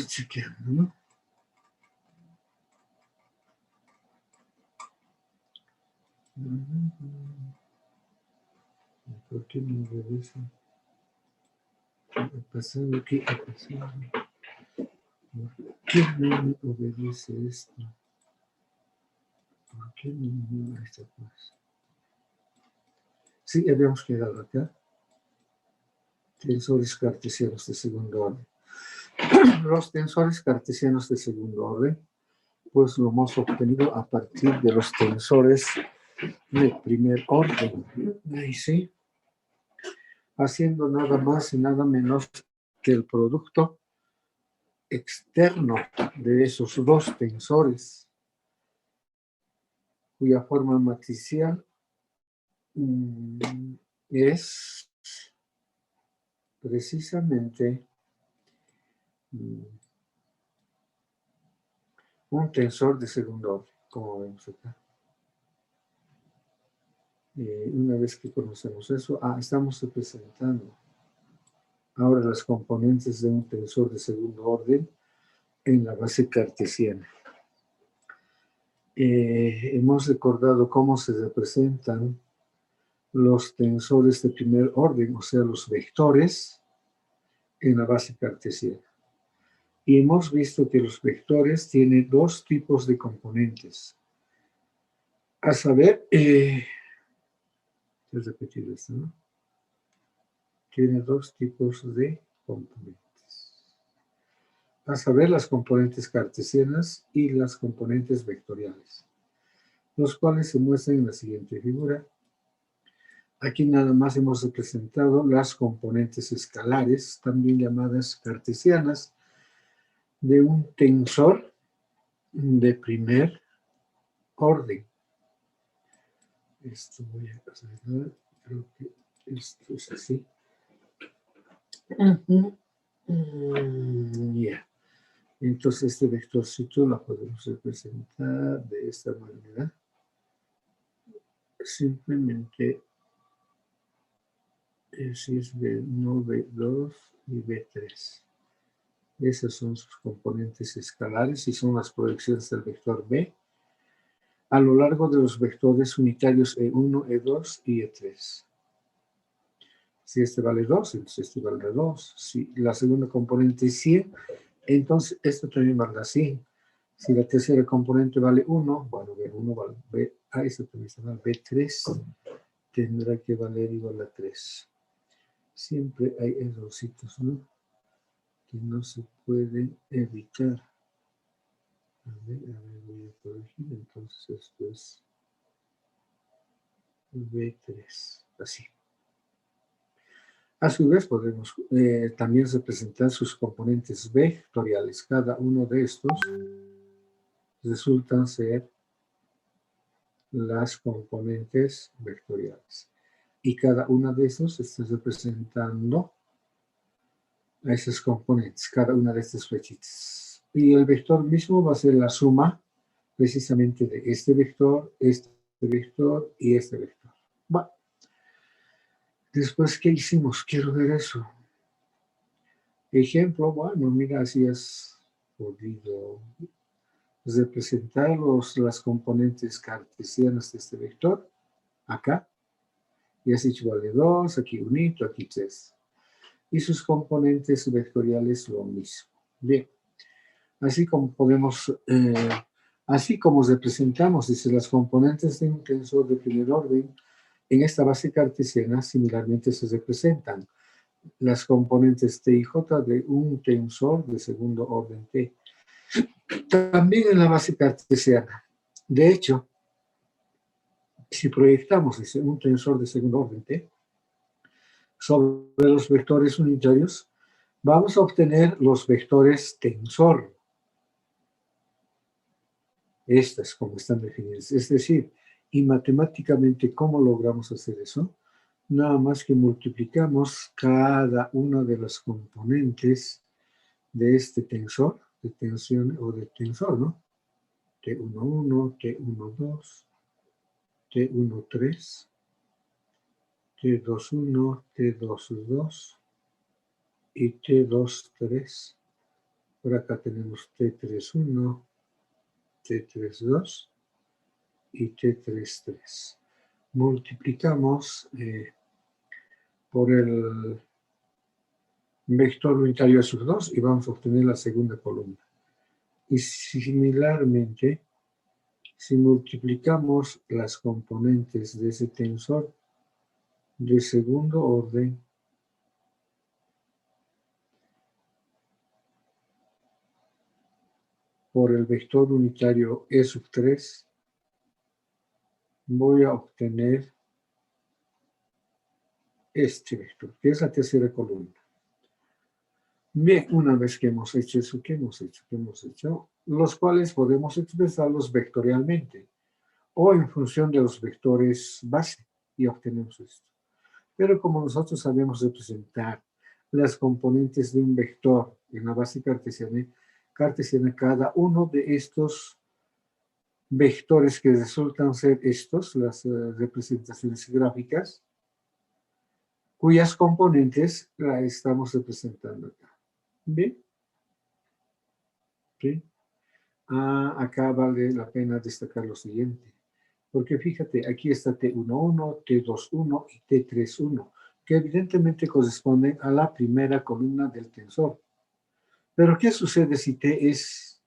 Chequeando, ¿no? ¿Por qué no obedece? ¿Qué ha pasado? ¿Qué ha pasado? ¿Por qué no me obedece esto? ¿Por qué no me da esta cosa? Sí, habíamos quedado acá. Tensores cartesianos de segundo orden. Los tensores cartesianos de segundo orden, pues lo hemos obtenido a partir de los tensores de primer orden. Ahí sí. Haciendo nada más y nada menos que el producto externo de esos dos tensores, cuya forma matricial es precisamente un tensor de segundo orden, como vemos acá. Una vez que conocemos eso, estamos representando ahora las componentes de un tensor de segundo orden en la base cartesiana. Hemos recordado cómo se representan los tensores de primer orden, o sea, los vectores, en la base cartesiana. Y hemos visto que los vectores tienen dos tipos de componentes. A saber, voy a repetir esto, ¿no? Tiene dos tipos de componentes. A saber, las componentes cartesianas y las componentes vectoriales, los cuales se muestran en la siguiente figura. Aquí nada más hemos representado las componentes escalares, también llamadas cartesianas, de un tensor de primer orden. Esto voy a hacer, creo que esto es así. Ya. Entonces este vectorcito lo podemos representar de esta manera. Simplemente si es B1, B2 y B3. Esas son sus componentes escalares y son las proyecciones del vector B a lo largo de los vectores unitarios E1, E2 y E3. Si este vale 2, entonces este vale 2. Si la segunda componente es 100, entonces esto también vale 100. Si la tercera componente vale 1, bueno, B1 vale B, esto también se llama B3, tendrá que valer igual a 3. Siempre hay errorcitos, ¿no? Que no se pueden evitar. A ver, voy a corregir. Entonces esto es B3, así. A su vez podemos también representar sus componentes vectoriales. Cada uno de estos resultan ser las componentes vectoriales. Y cada una de estos está representando a esas componentes, cada una de estas flechitas. Y el vector mismo va a ser la suma precisamente de este vector y este vector. Bueno, después, ¿qué hicimos? Quiero ver eso. Ejemplo, bueno, mira, si has podido representar las componentes cartesianas de este vector, acá, y has dicho vale 2, aquí 1, aquí 3. Y sus componentes vectoriales lo mismo. Bien, así como podemos, así como representamos, dice, las componentes de un tensor de primer orden, en esta base cartesiana similarmente se representan las componentes T y J de un tensor de segundo orden T. También en la base cartesiana. De hecho, si proyectamos un tensor de segundo orden T sobre los vectores unitarios, vamos a obtener los vectores tensor. Estas como están definidas. Es decir, y matemáticamente, ¿cómo logramos hacer eso? Nada más que multiplicamos cada una de las componentes de este tensor, de tensión o de tensor, ¿no? T11, T12, T13, T21, T22 y T23. Por acá tenemos T31, T32 y T33. Multiplicamos por el vector unitario de sus 2 y vamos a obtener la segunda columna. Y similarmente, si multiplicamos las componentes de ese tensor de segundo orden, por el vector unitario E sub 3, voy a obtener este vector, que es la tercera columna. Bien, una vez que hemos hecho eso, ¿qué hemos hecho? Los cuales podemos expresarlos vectorialmente o en función de los vectores base y obtenemos esto. Pero como nosotros sabemos representar las componentes de un vector en la base cartesiana, cada uno de estos vectores que resultan ser estos, las representaciones gráficas, cuyas componentes la estamos representando acá. ¿Bien? ¿Sí? Acá vale la pena destacar lo siguiente. Porque fíjate, aquí está T11, T21 y T31, que evidentemente corresponden a la primera columna del tensor. Pero ¿qué sucede si T es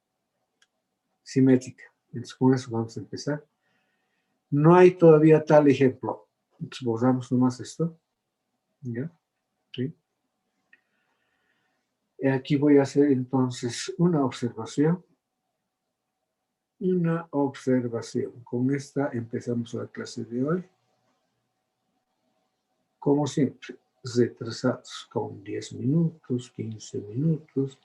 simétrica? Entonces con eso vamos a empezar. No hay todavía tal ejemplo. Entonces borramos nomás esto. ¿Ya? ¿Sí? Aquí voy a hacer entonces una observación. Con esta empezamos la clase de hoy. Como siempre, retrasados con 10 minutos, 15 minutos.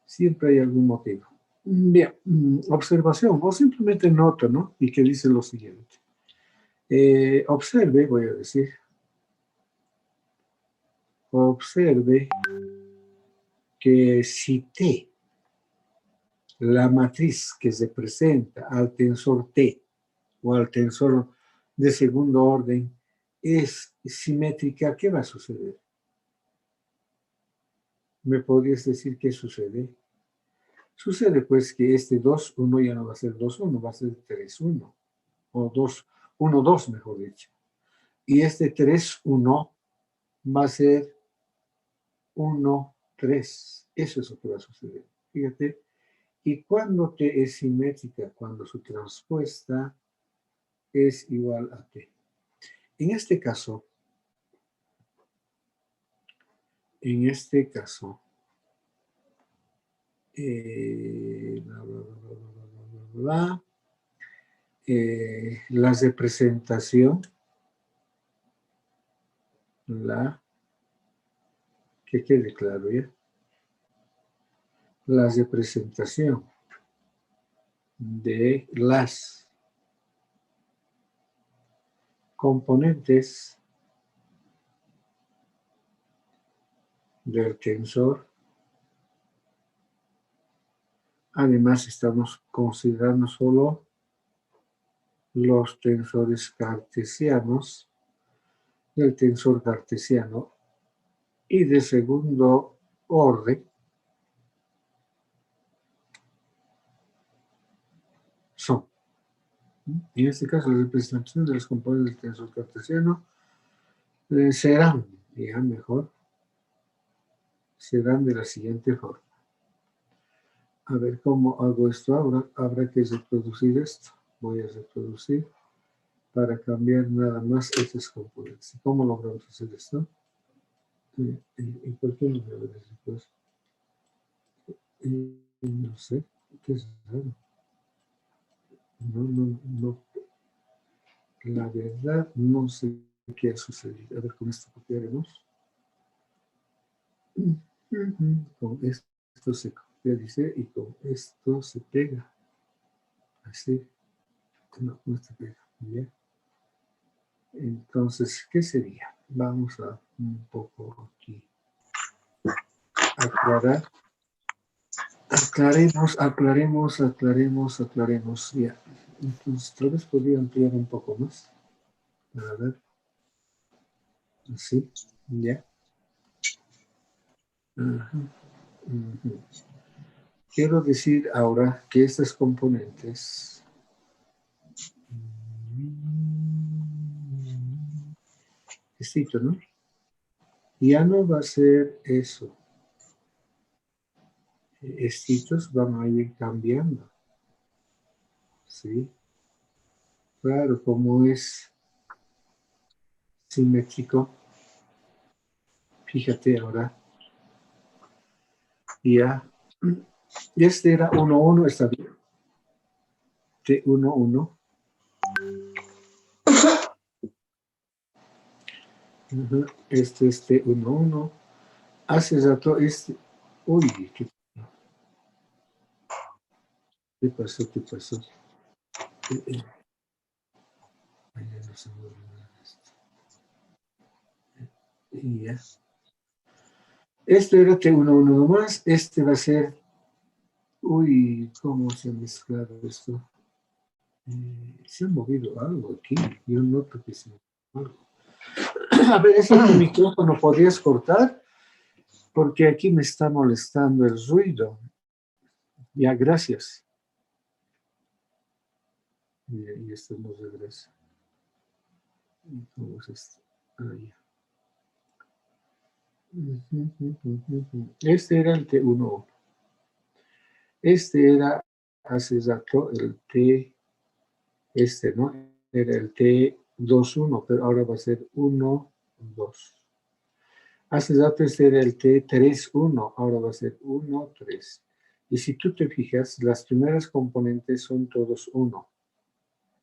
Siempre hay algún motivo. Bien, observación o simplemente nota, ¿no? Y que dice lo siguiente. Observe, voy a decir. Observe que si T, la matriz que se presenta al tensor T o al tensor de segundo orden es simétrica, ¿qué va a suceder? ¿Me podrías decir qué sucede? Sucede pues que este 2,1 ya no va a ser 2,1, va a ser 3,1 o 1,2 mejor dicho. Y este 3,1 va a ser 1,3. Eso es lo que va a suceder. Fíjate. Y cuando T es simétrica, cuando su transpuesta es igual a T. En este caso, la representación, que quede claro ya, la representación de las componentes del tensor. Además, estamos considerando solo los tensores cartesianos, del tensor cartesiano y de segundo orden son. En este caso, la representación de los componentes del tensor cartesiano serán, ya mejor, serán de la siguiente forma. A ver cómo hago esto ahora. Habrá que reproducir esto. Voy a reproducir para cambiar nada más estos componentes. ¿Cómo logramos hacer esto? ¿Y por qué no me lo después? No sé, ¿qué es raro? No. La verdad, no sé qué ha sucedido. A ver, con esto copiaremos. Con esto se copia, dice, y con esto se pega. Así. No se pega. Bien. Entonces, ¿qué sería? Vamos a un poco aquí aclarar. Aclaremos. Ya. Entonces, tal vez podría ampliar un poco más. A ver. Así. Ya. Ajá. quiero decir ahora que estas componentes escrito, ¿no? Ya no va a ser eso. Estos van a ir cambiando. ¿Sí? Claro, como es simétrico, fíjate ahora, ya, este era 1, 1, está bien, T1, 1, este es T1, 1, hace rato este, uy, ¿qué pasó? ¿Qué pasó? Ay, no se me olvidó esto. Y ya. Este era T1, 1 nomás, este va a ser, uy, ¿cómo se ha mezclado esto? Se ha movido algo aquí, yo noto que se ha movido algo. A ver, ese tu micrófono podrías cortar, porque aquí me está molestando el ruido. Ya, gracias. Y esto no regresa. ¿Cómo es esto? Ah, ya. Este era el T1. Este era hace rato el T, ¿no? Era el T21, pero ahora va a ser 1, 2. Hace rato este era el T31, ahora va a ser 1, 3. Y si tú te fijas, las primeras componentes son todos 1.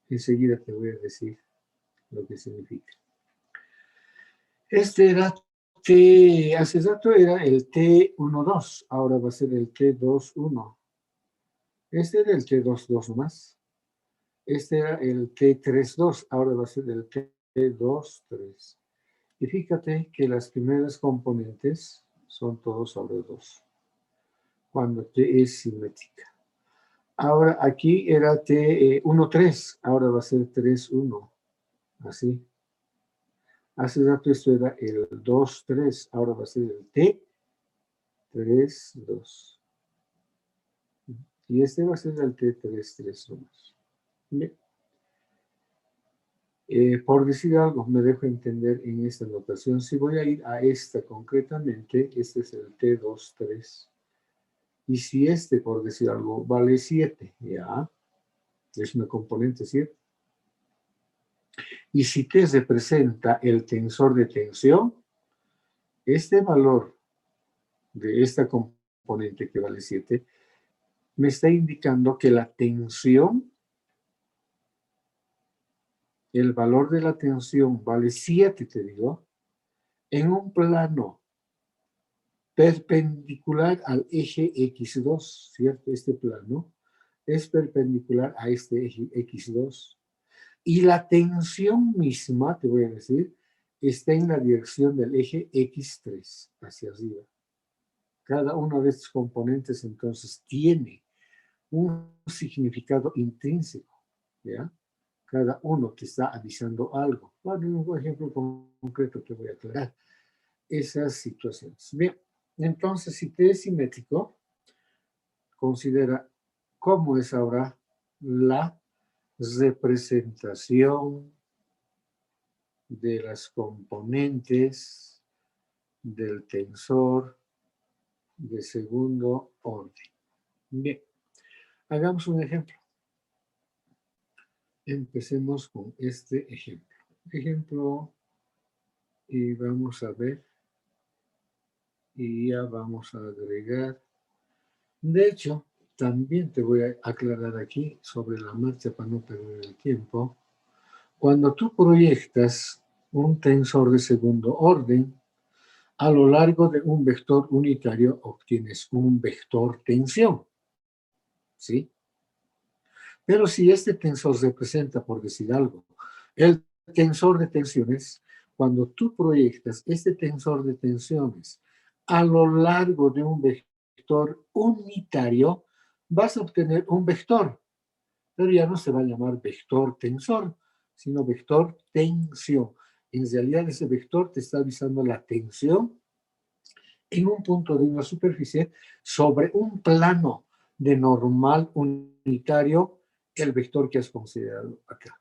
Enseguida te voy a decir lo que significa. Este era hace rato era el T12, ahora va a ser el T21. Este era el T22 más. Este era el T32, ahora va a ser el T23. Y fíjate que las primeras componentes son todos sobre 2, cuando T es simétrica. Ahora aquí era T13, ahora va a ser 3,1, así. Hace rato esto era el 2,3, ahora va a ser el T3,2. Y este va a ser el T3,3 nomás. Por decir algo, me dejo entender en esta notación. Si voy a ir a esta concretamente, este es el T23. Y si este, por decir algo, vale 7, ya, es una componente 7. Y si T representa el tensor de tensión, este valor de esta componente que vale 7, me está indicando que la tensión, el valor de la tensión vale 7, te digo, en un plano perpendicular al eje X2, ¿cierto? Este plano es perpendicular a este eje X2. Y la tensión misma, te voy a decir, está en la dirección del eje X3, hacia arriba. Cada uno de estos componentes entonces tiene un significado intrínseco, ¿ya? Cada uno te está avisando algo. Bueno, un ejemplo concreto te voy a aclarar esas situaciones. Bien, entonces si T es simétrico, considera cómo es ahora la representación de las componentes del tensor de segundo orden. Bien, hagamos un ejemplo. Empecemos con este ejemplo. Y vamos a ver, y ya vamos a agregar. De hecho, también te voy a aclarar aquí sobre la marcha para no perder el tiempo. Cuando tú proyectas un tensor de segundo orden, a lo largo de un vector unitario obtienes un vector tensión, ¿sí? Pero si este tensor representa, por decir algo, el tensor de tensiones, cuando tú proyectas este tensor de tensiones a lo largo de un vector unitario, vas a obtener un vector, pero ya no se va a llamar vector tensor, sino vector tensión. En realidad ese vector te está avisando la tensión en un punto de una superficie sobre un plano de normal unitario el vector que has considerado acá.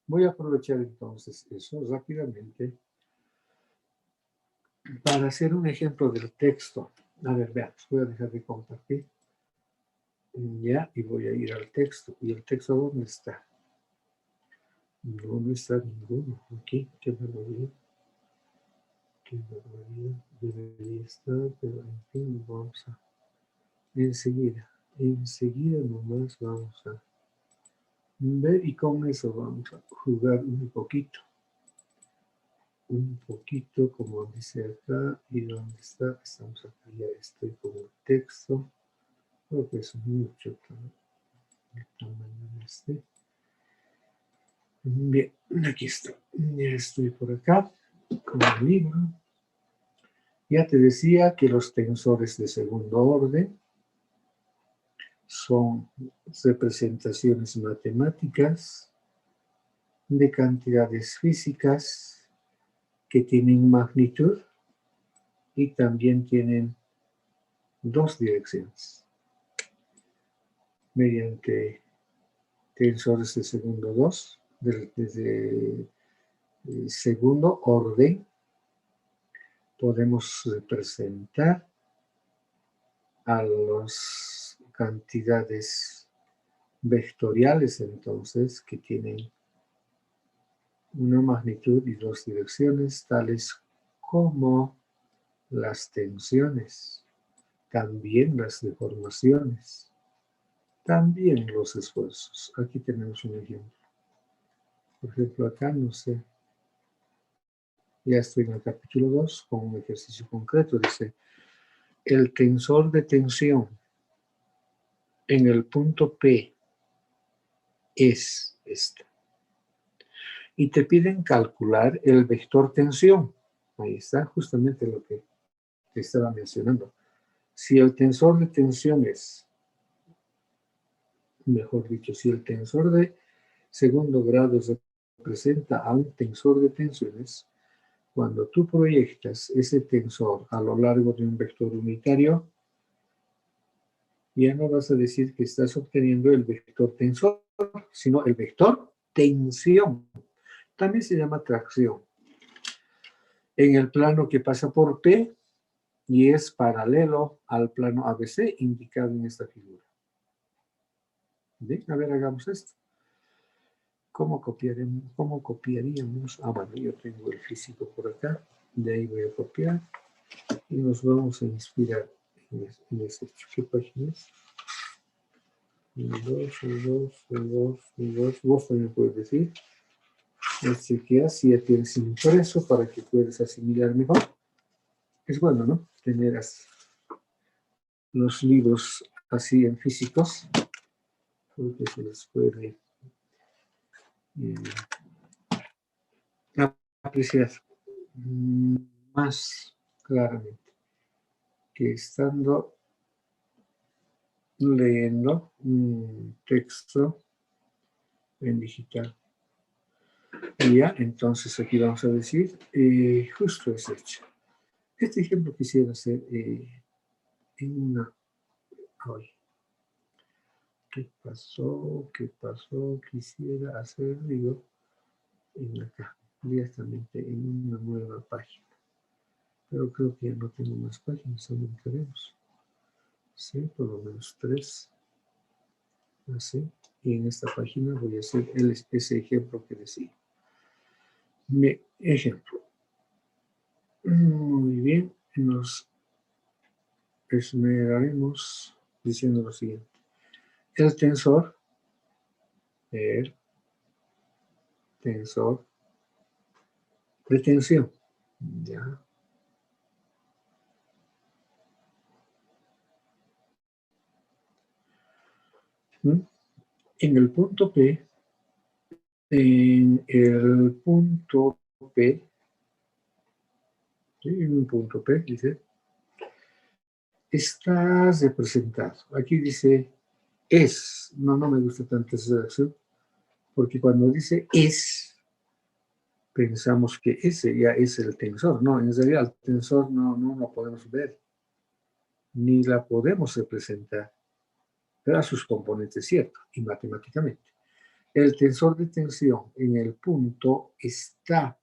Voy a aprovechar entonces eso rápidamente para hacer un ejemplo del texto. A ver, veamos, voy a dejar de compartir. Ya, y voy a ir al texto. ¿Y el texto dónde está? No está ninguno. Aquí, qué barbaridad. Qué barbaridad. Debería estar, pero en fin, vamos a... Enseguida nomás vamos a ver y con eso vamos a jugar un poquito, como dice acá. ¿Y dónde está? Estamos acá, ya estoy con el texto. Creo que es mucho el tamaño de este. Bien, aquí está. Ya estoy por acá con el libro. Ya te decía que los tensores de segundo orden son representaciones matemáticas de cantidades físicas que tienen magnitud y también tienen dos direcciones. Mediante tensores de segundo orden, podemos representar a las cantidades vectoriales, entonces, que tienen una magnitud y dos direcciones, tales como las tensiones, también las deformaciones, también los esfuerzos. Aquí tenemos un ejemplo. Por ejemplo, acá, no sé, ya estoy en el capítulo 2 con un ejercicio concreto. Dice, el tensor de tensión en el punto P es este. Y te piden calcular el vector tensión. Ahí está justamente lo que te estaba mencionando. Si el tensor de tensiones, mejor dicho, si el tensor de segundo grado representa a un tensor de tensiones, cuando tú proyectas ese tensor a lo largo de un vector unitario, ya no vas a decir que estás obteniendo el vector tensor, sino el vector tensión. También se llama tracción. En el plano que pasa por P y es paralelo al plano ABC indicado en esta figura. ¿Bien? A ver, hagamos esto. ¿Cómo copiaríamos? Ah, bueno, yo tengo el físico por acá. De ahí voy a copiar. Y nos vamos a inspirar en este. ¿Qué página es? El 2. Vos también puedes decir. Chequea si ya tienes impreso para que puedas asimilar mejor. Es bueno, ¿no? Tener los libros así en físicos. Porque se les puede apreciar más claramente que estando leyendo un texto en digital. Y ya, entonces aquí vamos a decir, justo es hecho. Este ejemplo quisiera hacer en una... Hoy. ¿Qué pasó? Quisiera hacer, digo, en acá, directamente en una nueva página. Pero creo que ya no tengo más páginas, solamente tenemos. Sí, por lo menos 3. Así. Y en esta página voy a hacer ese ejemplo que decía. Mi ejemplo. Muy bien. Nos esmeraremos diciendo lo siguiente. El tensor de tensión. Ya. En el punto P, ¿sí? En un punto P, dice, está representado. Aquí dice es. No me gusta tanto esa redacción, porque cuando dice es, pensamos que ese ya es el tensor. No, en realidad el tensor no lo podemos ver, ni la podemos representar. a sus componentes ciertos y matemáticamente. El tensor de tensión en el punto está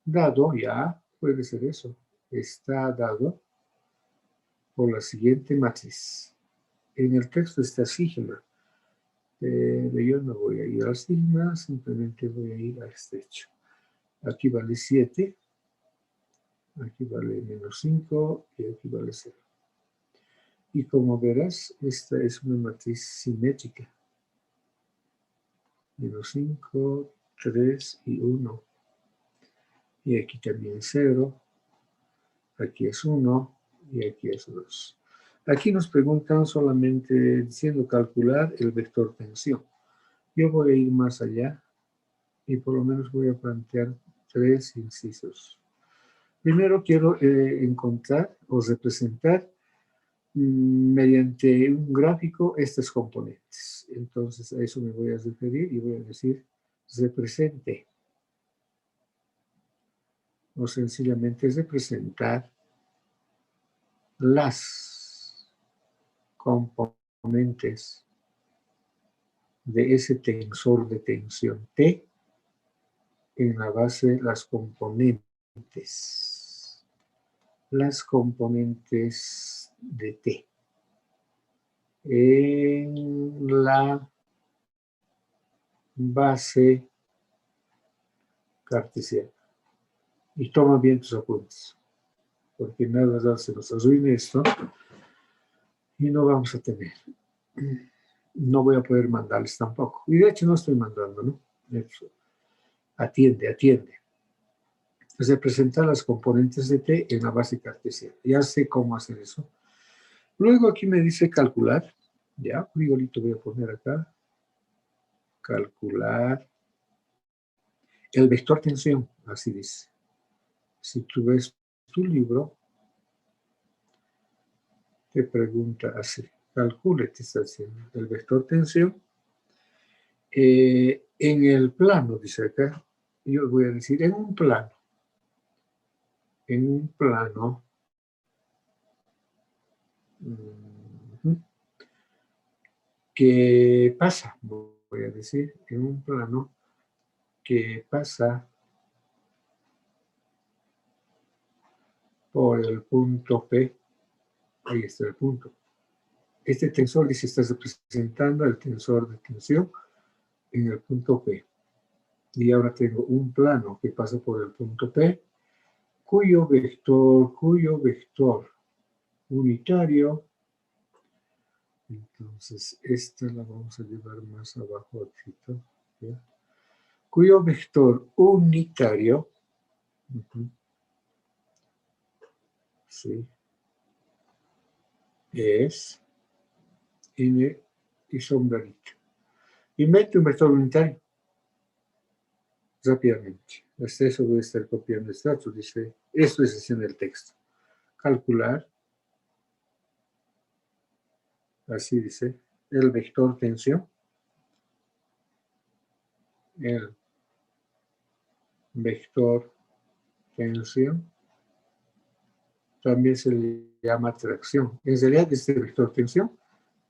dado, ya puede ser eso, está dado por la siguiente matriz. En el texto está sigma, pero yo no voy a ir al sigma, simplemente voy a ir a este hecho. Aquí vale 7, aquí vale menos 5 y aquí vale 0. Y como verás, esta es una matriz simétrica. Menos 5, 3 y 1. Y aquí también 0. Aquí es 1 y aquí es 2. Aquí nos preguntan solamente diciendo calcular el vector tensión. Yo voy a ir más allá y por lo menos voy a plantear 3 incisos. Primero quiero encontrar o representar mediante un gráfico estas componentes. Entonces a eso me voy a referir y voy a decir represente. O sencillamente representar las componentes de ese tensor de tensión T en la base de las componentes. Las componentes de T. En la base cartesiana. Y toma bien tus apuntes, porque nada se nos arruine esto y no vamos a tener. No voy a poder mandarles tampoco. Y de hecho no estoy mandando, ¿no? Eso. Atiende. Representar las componentes de T en la base cartesiana. Ya sé cómo hacer eso. Luego aquí me dice calcular. Ya, igualito voy a poner acá. Calcular el vector tensión, así dice. Si tú ves tu libro, te pregunta así. Calcule, te está diciendo, el vector tensión. En el plano, dice acá, yo voy a decir en un plano. En un plano. Que pasa, voy a decir, en un plano que pasa por el punto P. Ahí está el punto. Este tensor dice, está representando el tensor de tensión en el punto P. Y ahora tengo un plano que pasa por el punto P, cuyo vector unitario, entonces esta la vamos a llevar más abajo, ¿ya? Cuyo vector unitario, sí, es N y sombrerito. Y mete un vector unitario rápidamente. Hasta eso voy a estar copiando este dato. Dice, esto es haciendo el texto. Calcular, así dice, el vector tensión. El vector tensión también se le llama tracción. En realidad, este vector tensión,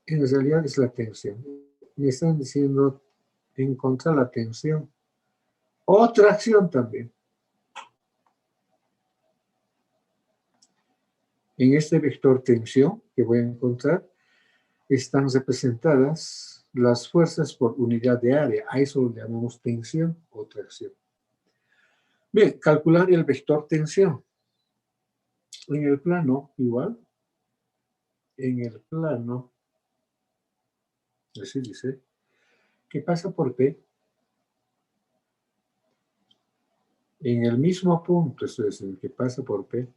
en realidad es la tensión. Me están diciendo encontrar la tensión o tracción también. En este vector tensión que voy a encontrar, están representadas las fuerzas por unidad de área. A eso lo llamamos tensión o tracción. Bien, calcular el vector tensión. En el plano, igual. En el plano, así dice, que pasa por P. En el mismo punto, esto es el que pasa por P.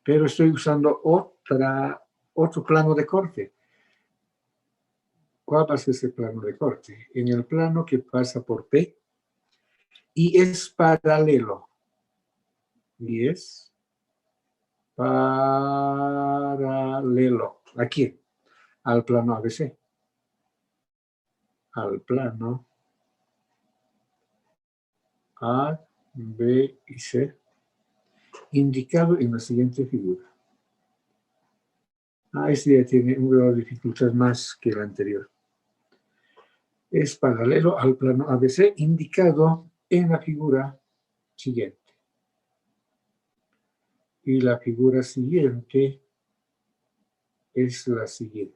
Pero estoy usando otro plano de corte. ¿Cuál va a ser ese plano de corte? En el plano que pasa por P y es paralelo. Y es paralelo. ¿A quién? Al plano ABC. Al plano A, B y C, indicado en la siguiente figura. Este ya tiene un grado de dificultad más que el anterior. Es paralelo al plano ABC indicado en la figura siguiente. Y la figura siguiente es la siguiente.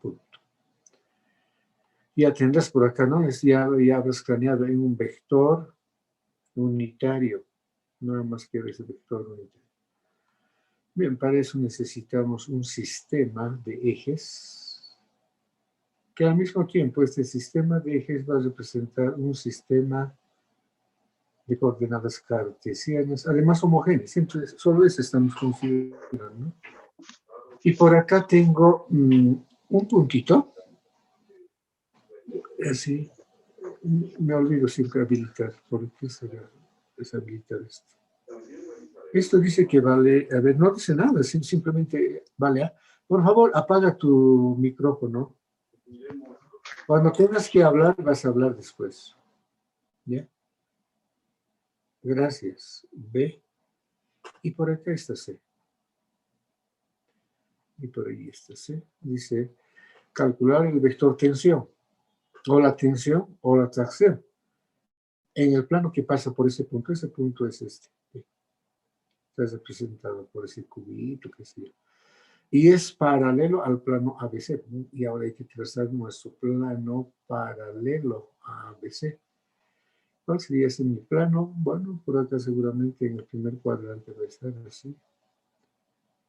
Punto. Ya tendrás por acá, ¿no? Ya habrás craneado en un vector unitario. Nada más que ese vector unitario. Bien, para eso necesitamos un sistema de ejes, que al mismo tiempo este sistema de ejes va a representar un sistema de coordenadas cartesianas, además homogéneas, siempre solo eso estamos considerando. Y por acá tengo un puntito, así, me olvido siempre habilitar, ¿por qué será deshabilitar esto? Esto dice que vale, a ver, no dice nada, simplemente vale. Por favor, apaga tu micrófono. Cuando tengas que hablar, vas a hablar después. ¿Ya? Gracias. B. Y por acá está C. Y por ahí está C. Dice, calcular el vector tensión, o la tensión, o la tracción. En el plano que pasa por ese punto es este. Está representado por ese cubito, que sé yo. Y es paralelo al plano ABC. Y ahora hay que trazar nuestro plano paralelo a ABC. ¿Cuál sería ese mi plano? Bueno, por acá seguramente en el primer cuadrante va a estar así.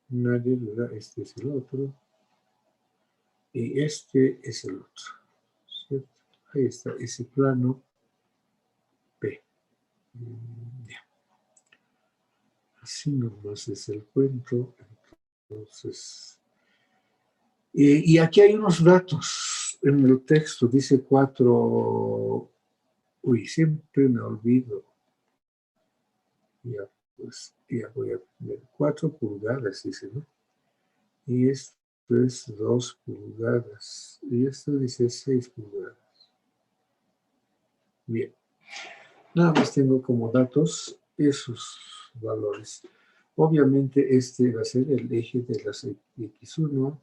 Nadie duda, este es el otro. Y este es el otro. ¿Cierto? Ahí está ese plano P. Ya. Así nomás es el cuento. Entonces, y aquí hay unos datos en el texto. Dice 4. Uy, siempre me olvido. Ya, pues, ya voy a poner 4 pulgadas, dice, ¿no? Y esto es 2 pulgadas. Y esto dice 6 pulgadas. Bien. Nada más tengo como datos esos valores. Obviamente este va a ser el eje de las X1,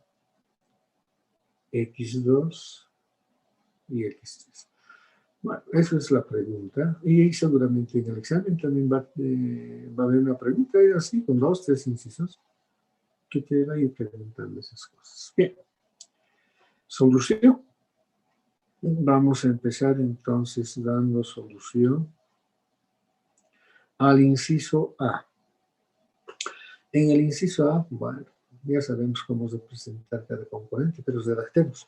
X2 y X3. Bueno, esa es la pregunta. Y seguramente en el examen también va a haber una pregunta así, con 2, 3 incisos, que te va a ir preguntando esas cosas. Bien. Solución. Vamos a empezar entonces dando solución al inciso A. En el inciso A, bueno, ya sabemos cómo representar cada componente, pero redactemos.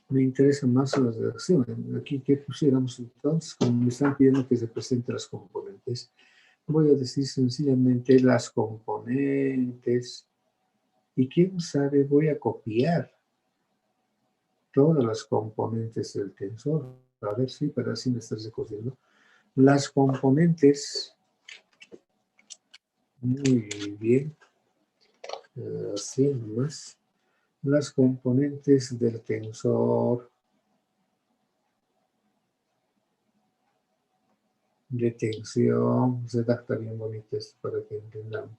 Me interesa más la redacción. Aquí, ¿qué pusiéramos entonces? Como me están pidiendo que represente las componentes, voy a decir sencillamente las componentes. Y quién sabe, voy a copiar todas las componentes del tensor. A ver si para así me estás recogiendo. Las componentes, muy bien, así nomás. Las componentes del tensor de tensión, redacta bien bonito esto para que entendamos,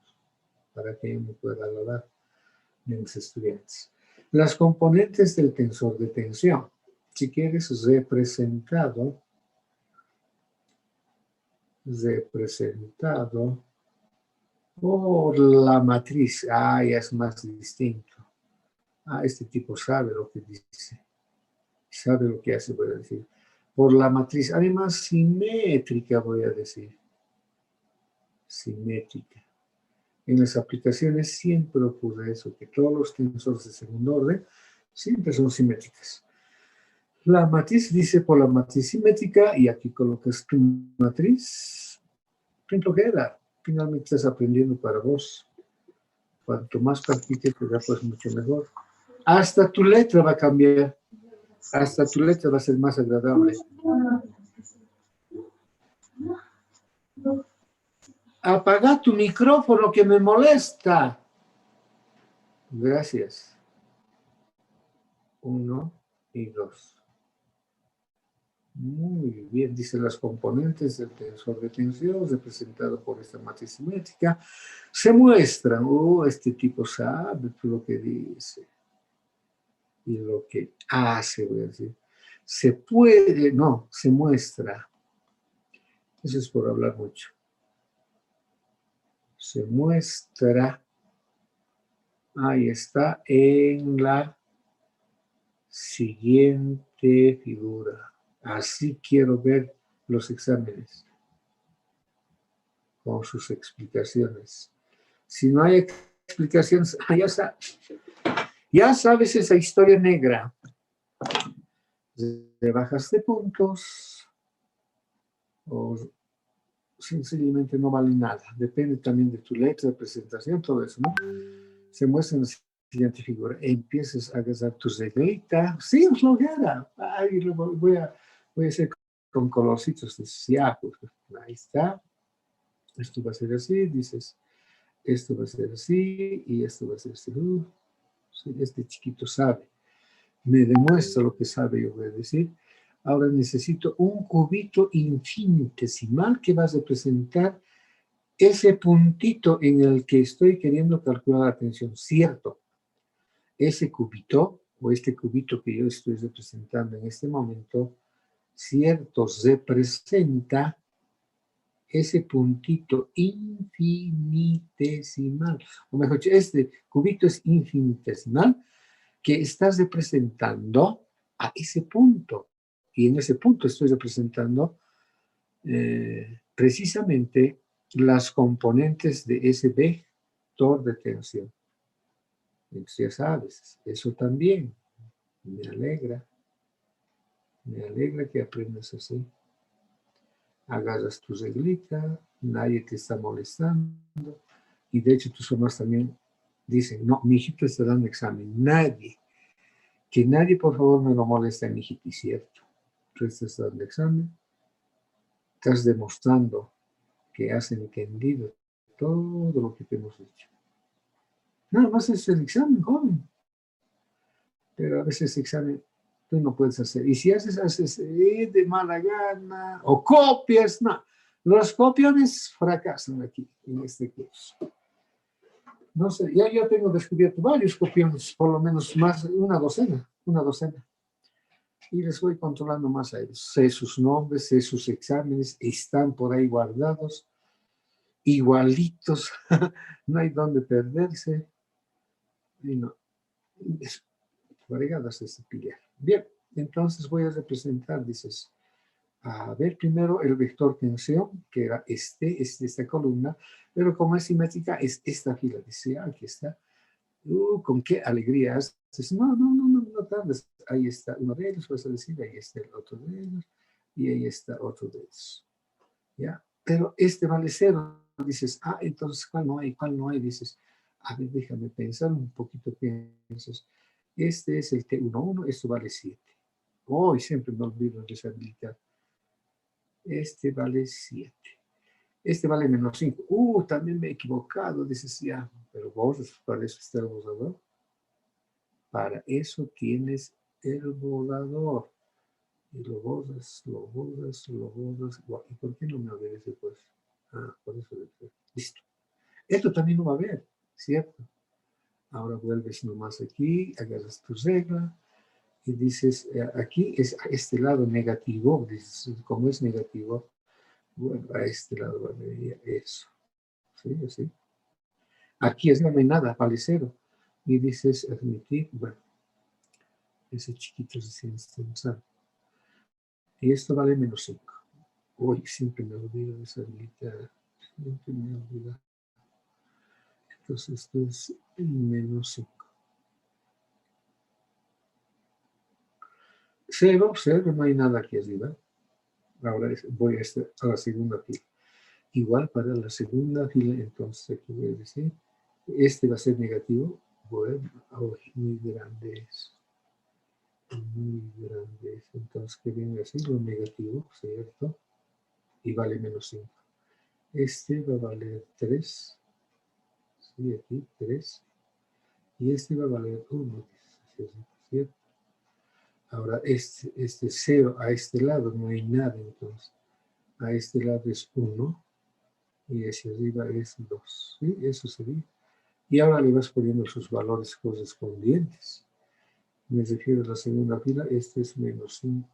para que yo me pueda lograr de mis estudiantes. Las componentes del tensor de tensión, si quieres representado por la matriz, ya es más distinto. Este tipo sabe lo que dice, sabe lo que hace, voy a decir. Por la matriz, además simétrica, voy a decir. Simétrica. En las aplicaciones siempre ocurre eso, que todos los tensores de segundo orden siempre son simétricas. La matriz dice por la matriz simétrica, y aquí colocas tu matriz, ¿qué queda? Finalmente estás aprendiendo para vos. Cuanto más practiques, pues mucho mejor. Hasta tu letra va a cambiar. Hasta tu letra va a ser más agradable. Apaga tu micrófono que me molesta. Gracias. 1 y 2. Muy bien, dice las componentes del tensor de tensión representado por esta matriz simétrica se muestran. Este tipo sabe lo que dice y lo que hace, voy a decir. Se puede, no, se muestra. Eso es por hablar mucho. Se muestra, ahí está, en la siguiente figura. Así quiero ver los exámenes con sus explicaciones. Si no hay explicaciones, ya sabes esa historia negra. Rebajas de puntos o sencillamente no vale nada. Depende también de tu letra de presentación, todo eso, ¿no? Se muestra en la siguiente figura. Empiezas a agarrar tu reglita sin flojera. Ay, voy a hacer con colorcitos. Dices, ya, pues, ahí está. Esto va a ser así. Dices, esto va a ser así y esto va a ser así. Sí, este chiquito sabe. Me demuestra lo que sabe, yo voy a decir. Ahora necesito un cubito infinitesimal que va a representar ese puntito en el que estoy queriendo calcular la tensión. Cierto, ese cubito o este cubito que yo estoy representando en este momento, cierto, representa ese puntito infinitesimal. O mejor dicho, este cubito es infinitesimal que estás representando a ese punto. Y en ese punto estoy representando precisamente las componentes de ese vector de tensión. Entonces ya sabes, eso también me alegra que aprendas así. Agarras tu reglita, nadie te está molestando. Y de hecho tus mamás también dicen, no, mi hijito está dando examen. Que nadie por favor me lo moleste a mi hijito, y cierto. Tú estás dando examen, estás demostrando que has entendido todo lo que te hemos dicho. Nada más es el examen, joven. Pero a veces el examen tú no puedes hacer. Y si haces de mala gana o copias, no. Los copiones fracasan aquí, en este curso. No sé, ya yo tengo descubierto varios copiones, por lo menos más, una docena. Y les voy controlando más a ellos. Sé sus nombres, sé sus exámenes, están por ahí guardados, igualitos, no hay donde perderse. Y no, es fregadas este pillar. Bien, entonces voy a representar, dices, a ver primero el vector tensión, que era es de esta columna, pero como es simétrica, es esta fila. Dice, aquí está. Con qué alegría haces. No tardes. Ahí está uno de ellos, vas a decir, ahí está el otro de ellos, y ahí está otro de ellos. ¿Ya? Pero este vale 0. Dices, entonces, ¿cuál no hay? ¿Cuál no hay? Dices, a ver, déjame pensar un poquito, piensas. Este es el T11, esto vale 7. Hoy siempre me olvido de deshabilitar. Este vale 7. Este vale menos 5. También me he equivocado, dices, ya, pero vos, para eso está el borrador. Para eso tienes el borrador. Y lo borras. ¿Y por qué no me obedece, pues? Por eso. Listo. Esto también no va a haber, ¿cierto? Ahora vuelves nomás aquí, agarras tu regla y dices, aquí es a este lado negativo, dices, como es negativo, bueno, a este lado valdría eso. ¿Sí? Así. Aquí es no hay nada, vale 0. Y dices, admitir, bueno, ese chiquito recién está usando. Y esto vale menos 5. Uy, siempre me olvido de esa habilidad. Siempre me olvido. Entonces esto es menos 5. 0, no hay nada aquí arriba. Ahora voy a la segunda fila. Igual para la segunda fila, entonces aquí voy a decir, este va a ser negativo. Bueno, muy grande es. Muy grande es. Entonces, ¿qué viene a decir? Lo negativo, ¿cierto? Y vale menos 5. Este va a valer 3. Sí, aquí 3. Y este va a valer 1, ¿cierto? Ahora, este 0 a este lado no hay nada, entonces. A este lado es 1 y hacia arriba es 2. ¿Sí? Eso sería. Y ahora le vas poniendo sus valores correspondientes. Me refiero a la segunda fila, este es menos 5.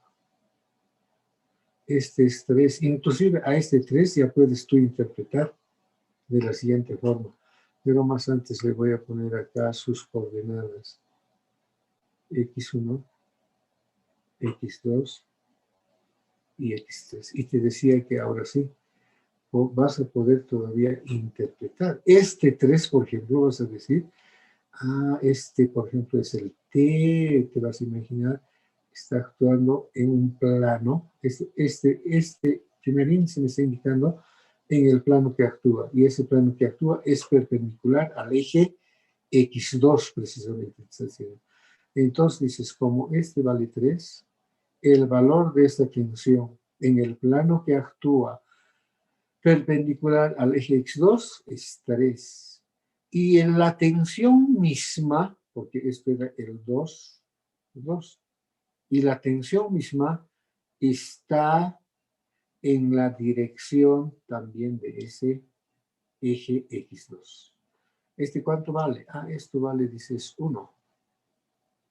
Este es 3. Inclusive a este 3 ya puedes tú interpretar de la siguiente forma. Pero más antes le voy a poner acá sus coordenadas. X1, X2 y X3. Y te decía que ahora sí, vas a poder todavía interpretar. Este 3, por ejemplo, vas a decir, este, por ejemplo, es el T, te vas a imaginar, está actuando en un plano, este primer índice me está indicando en el plano que actúa, y ese plano que actúa es perpendicular al eje X2, precisamente. Entonces dices, como este vale 3, el valor de esta tensión en el plano que actúa perpendicular al eje X2 es 3. Y en la tensión misma, porque esto era el 2, y la tensión misma está en la dirección también de ese eje X2. ¿Este cuánto vale? Esto vale, dices, 1.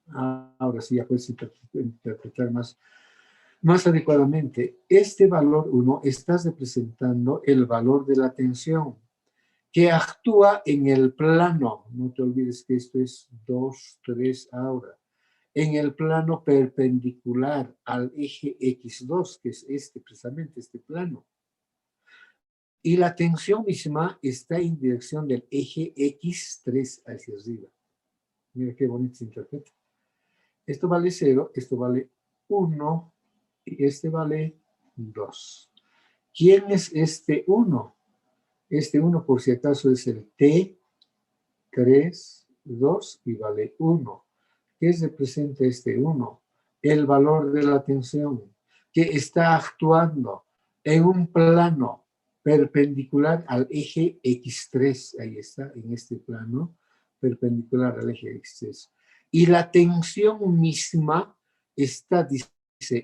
Ahora sí ya puedes interpretar más adecuadamente. Este valor 1 estás representando el valor de la tensión que actúa en el plano, no te olvides que esto es 2, 3 ahora, en el plano perpendicular al eje X2, que es precisamente este plano. Y la tensión misma está en dirección del eje X3 hacia arriba. Mira qué bonito se interpreta. Esto vale 0, esto vale 1 y este vale 2. ¿Quién es este 1? Este 1, por si acaso, es el T3, 2 y vale 1. ¿Qué representa este 1? El valor de la tensión que está actuando en un plano perpendicular al eje X3. Ahí está, en este plano perpendicular al eje X3. Y la tensión misma está, dice,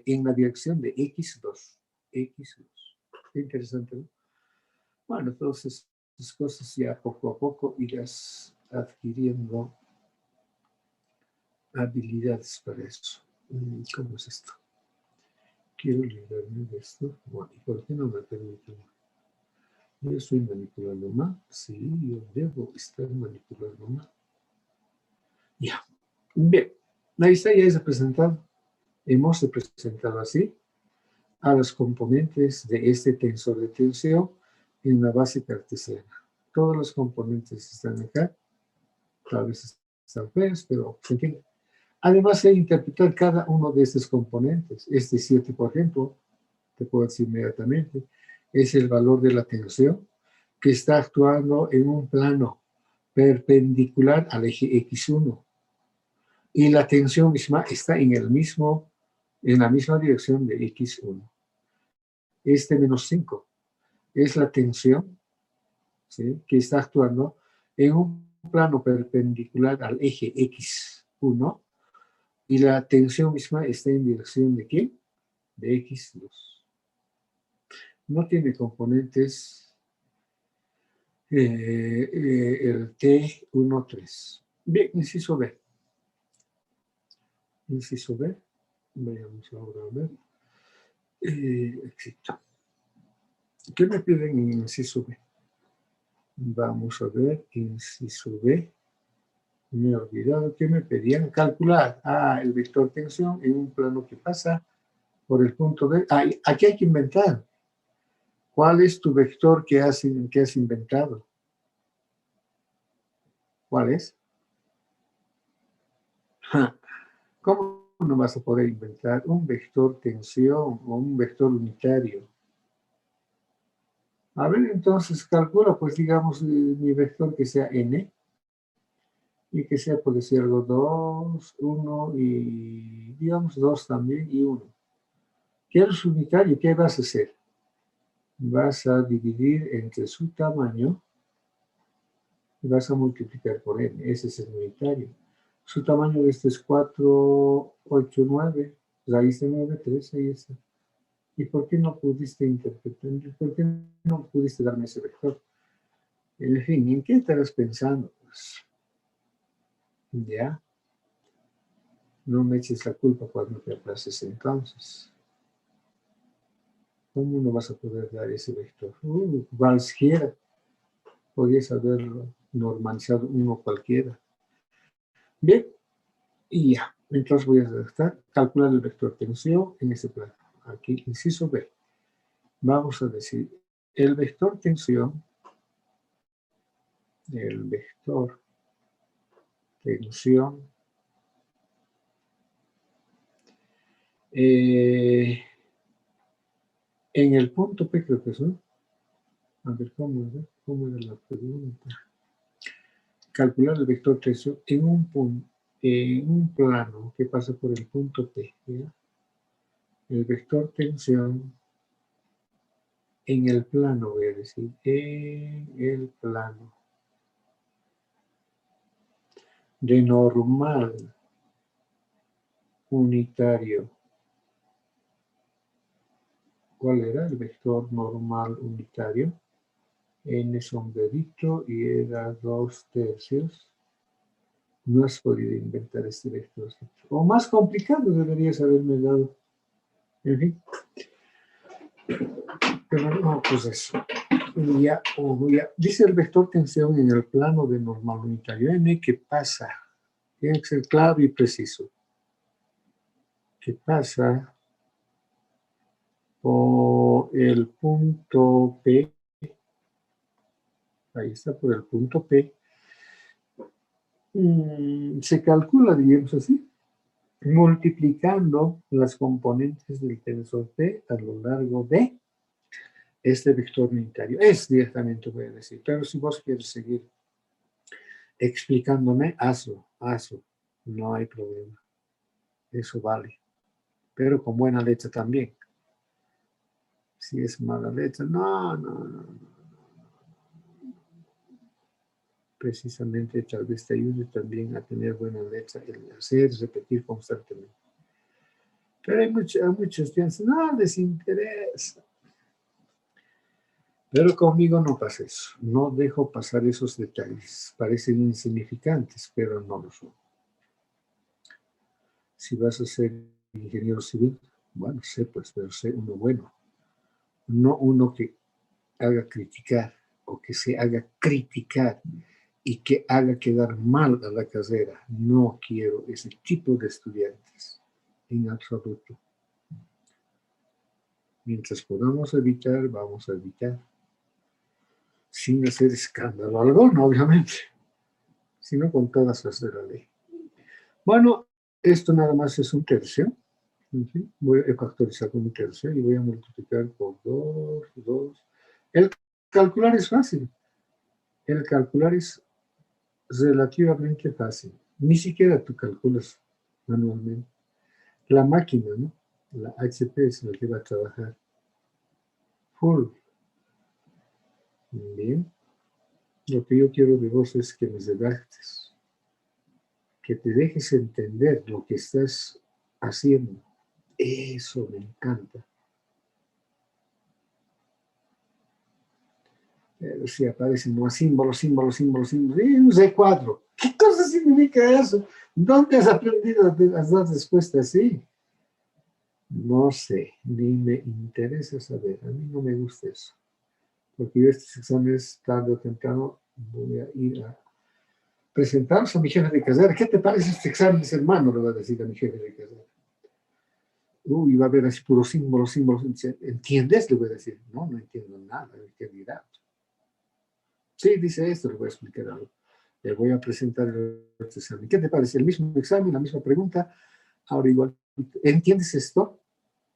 en la dirección de X2. X2. Qué interesante, ¿no? Bueno, entonces, esas cosas ya poco a poco irás adquiriendo habilidades para eso. ¿Cómo es esto? Quiero librarme de esto. Bueno, ¿y por qué no me permiten? Yo estoy manipulando mal. Sí, yo debo estar manipulando mal. Ya. Bien. Ahí está, ya es representado. Hemos representado así a los componentes de este tensor de tensión en la base cartesiana. Todos los componentes están acá. Tal vez están feos, pero se entiende. Además, hay que interpretar cada uno de estos componentes. Este 7, por ejemplo, te puedo decir inmediatamente, es el valor de la tensión que está actuando en un plano perpendicular al eje X1. Y la tensión misma está en la misma dirección de X1. Este menos 5 es la tensión, ¿sí?, que está actuando en un plano perpendicular al eje X1. Y la tensión misma está en dirección ¿de qué? De X2. No tiene componentes el T13. Bien, inciso B. Inciso B. Vayamos ahora a ver. Éxito. ¿Qué me piden en inciso B? Vamos a ver, inciso B. Me he olvidado que me pedían calcular el vector tensión en un plano que pasa por el punto B. Aquí hay que inventar. ¿Cuál es tu vector que has inventado? ¿Cuál es? ¿Cómo no vas a poder inventar un vector tensión o un vector unitario? A ver, entonces calcula, pues digamos, mi vector que sea n y que sea, por decir algo, 2, 1 y digamos 2 también y 1. ¿Quieres unitario? ¿Qué vas a hacer? Vas a dividir entre su tamaño y vas a multiplicar por n. Ese es el unitario. Su tamaño de este es 4, 8, 9. Raíz de 9, 3, ahí está. ¿Y por qué no pudiste interpretar? ¿Por qué no pudiste darme ese vector? En fin, ¿en qué estarás pensando? Pues, ya, no me eches la culpa cuando te aplaces entonces. ¿Cómo no vas a poder dar ese vector? Cualquiera. Podrías haberlo normalizado uno cualquiera. Bien, y ya. Entonces voy a calcular el vector tensión en este plano. Aquí, inciso B. Vamos a decir, el vector tensión, en el punto P creo que es, ¿no? A ver, ¿cómo era la pregunta? Calcular el vector tensión en un plano que pasa por el punto P. ¿Ya? El vector tensión en el plano, voy a decir, en el plano de normal unitario. ¿Cuál era el vector normal unitario? N sombrerito y era 2/3. No has podido inventar este vector. O más complicado deberías haberme dado. En fin. Pero no, pues eso. Ya. Dice el vector tensión en el plano de normal unitario N que pasa. Tiene que ser claro y preciso. Que pasa por el punto P. Ahí está, por el punto P. Se calcula, digamos así, multiplicando las componentes del tensor P a lo largo de este vector unitario. Es directamente, voy a decir, pero si vos quieres seguir explicándome, hazlo. No hay problema. Eso vale. Pero con buena letra también. Si es mala letra, no. Precisamente tal vez te ayude también a tener buena letra, el hacer, repetir constantemente. Pero hay muchos que dicen, no, les interesa. Pero conmigo no pasa eso. No dejo pasar esos detalles. Parecen insignificantes, pero no lo son. Si vas a ser ingeniero civil, bueno, sé pues, pero sé uno bueno. No uno que haga criticar o que se haga criticar y que haga quedar mal a la carrera. No quiero ese tipo de estudiantes, en absoluto. Mientras podamos evitar, vamos a evitar. Sin hacer escándalo alguno, obviamente, sino con todas las de la ley. Bueno, esto nada más es un tercio. Voy a factorizar con un tercio y voy a multiplicar por 2. El calcular es fácil. El calcular es relativamente fácil. Ni siquiera tú calculas manualmente. La máquina, ¿no? La HP es la que va a trabajar. Full. Bien. Lo que yo quiero de vos es que me redactes, que te dejes entender lo que estás haciendo. Eso me encanta. Si aparecen más símbolos. Un Z4. ¿Qué cosa significa eso? ¿Dónde has aprendido las dos respuestas así? No sé, ni me interesa saber. A mí no me gusta eso. Porque yo estos exámenes, tarde o temprano, voy a ir a presentarlos a mi jefe de carrera. ¿Qué te parece este examen, hermano? Le voy a decir a mi jefe de carrera. Uy, va a haber así puros símbolos. ¿Entiendes? Le voy a decir. No entiendo nada, en realidad. Sí, dice esto, le voy a explicar algo. Le voy a presentar el examen. ¿Qué te parece? El mismo examen, la misma pregunta. Ahora igual, ¿entiendes esto?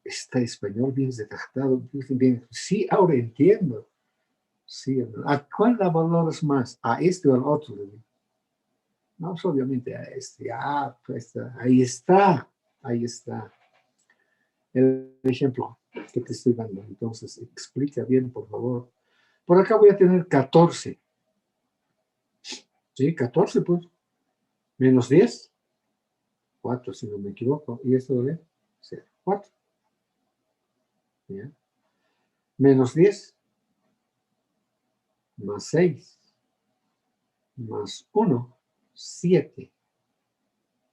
Está español bien redactado, bien. Sí, ahora entiendo. Sí, ¿a cuál la valoras más? ¿A este o al otro? No, pues obviamente a este. Pues ahí está. El ejemplo que te estoy dando. Entonces, explica bien, por favor. Por acá voy a tener 14. ¿Sí? 14, pues. Menos 10. 4 si no me equivoco, y esto vale 0, 4. ¿Ya? Menos 10, más 6, más 1, 7.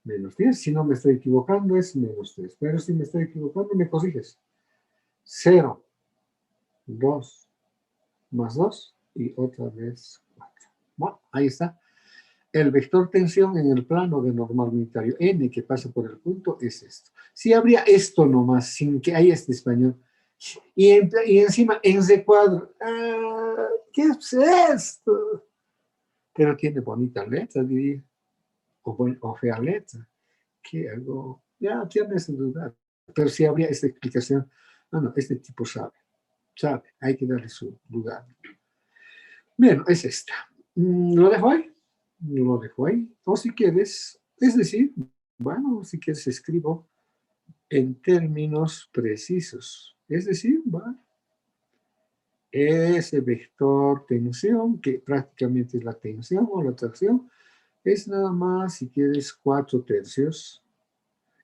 Menos 10, si no me estoy equivocando es menos 3, pero si me estoy equivocando me corriges. 0, 2, más 2 y otra vez 4. Bueno, ahí está. El vector tensión en el plano de normal unitario n que pasa por el punto es esto. Si habría esto nomás, sin que haya este español, y encima en Z cuadro, ¿qué es esto? Pero tiene bonita letra, diría, o fea letra. ¿Qué hago? Ya tienes que dudar. Pero si habría esta explicación, no, este tipo sabe, hay que darle su lugar. Bueno, es esta. ¿Lo dejo ahí? Lo dejo ahí. O si quieres, es decir, bueno, si quieres escribo en términos precisos. Es decir, va, ese vector tensión, que prácticamente es la tensión o la atracción, es nada más, si quieres, 4/3.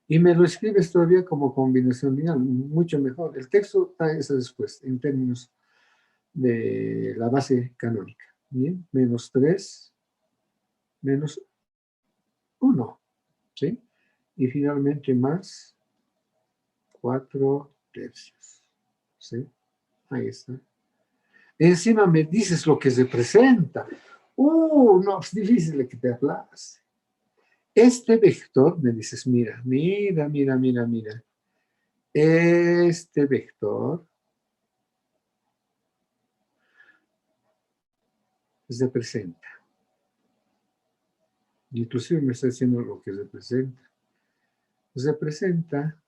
Y me lo escribes todavía como combinación lineal, mucho mejor. El texto está eso después, en términos de la base canónica. Bien, menos 3, menos 1, ¿sí? Y finalmente más 4/3, ¿sí? Ahí está. Encima me dices lo que se presenta. No, es difícil que te aplace. Este vector, me dices, mira. Este vector se presenta. Inclusive me está diciendo lo que representa. Representa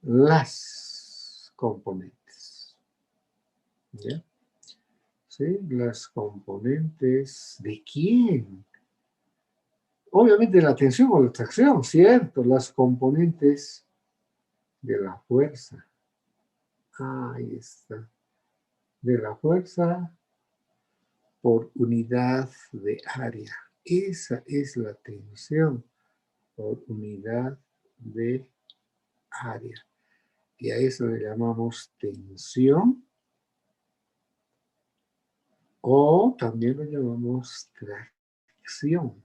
las componentes. ¿Ya? ¿Sí? Las componentes ¿de quién? Obviamente la tensión o la atracción, ¿cierto? Las componentes de la fuerza. Ahí está. De la fuerza por unidad de área. Esa es la tensión por unidad de área. Y a eso le llamamos tensión o también lo llamamos tracción.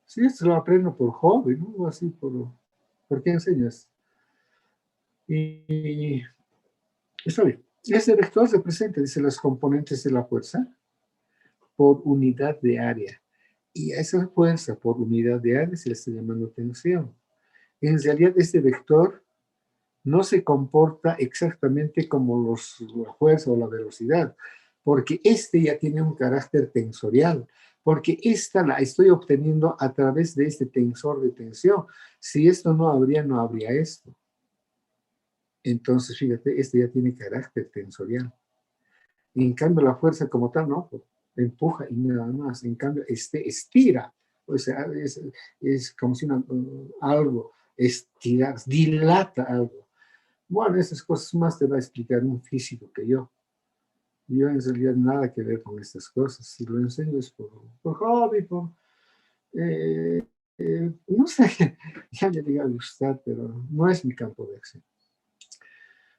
Sí, esto lo aprendo por hobby, ¿no? Así por qué enseñas. Y está bien. Este vector representa, dice, las componentes de la fuerza por unidad de área. Y a esa fuerza por unidad de área se le está llamando tensión. En realidad, este vector no se comporta exactamente como la fuerza o la velocidad, porque este ya tiene un carácter tensorial, porque esta la estoy obteniendo a través de este tensor de tensión. Si esto no habría esto. Entonces, fíjate, este ya tiene carácter tensorial. Y en cambio, la fuerza como tal, no, empuja y nada más. En cambio, este estira. O sea, es como si algo estirar, dilata algo. Bueno, esas cosas más te va a explicar un físico que yo. Yo en realidad nada que ver con estas cosas. Si lo enseño es por hobby, no sé, ya me llega a gustar, pero no es mi campo de acción.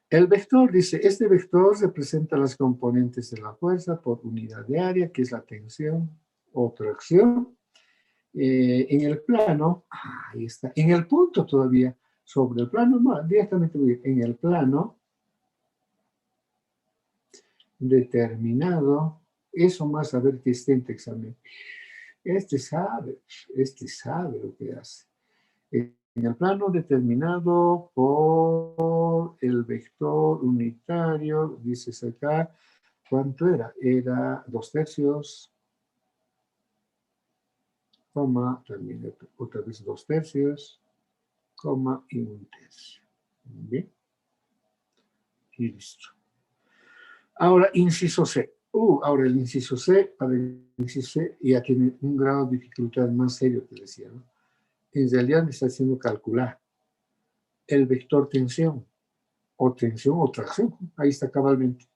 El vector dice, este vector representa las componentes de la fuerza por unidad de área, que es la tensión o tracción. En el plano, ahí está, en el punto todavía, sobre el plano, no, directamente voy en el plano determinado, eso más a ver que esté en tu examen. Este sabe lo que hace. En el plano determinado por el vector unitario, dices acá, ¿cuánto era? Era 2/3, coma, también otra vez 2/3, coma y 1/3. Bien. Y listo. Ahora, inciso C. Ahora el inciso C, para el inciso C ya tiene un grado de dificultad más serio, te decía, ¿no? En realidad me está haciendo calcular el vector tensión o tracción, ahí está cabalmente.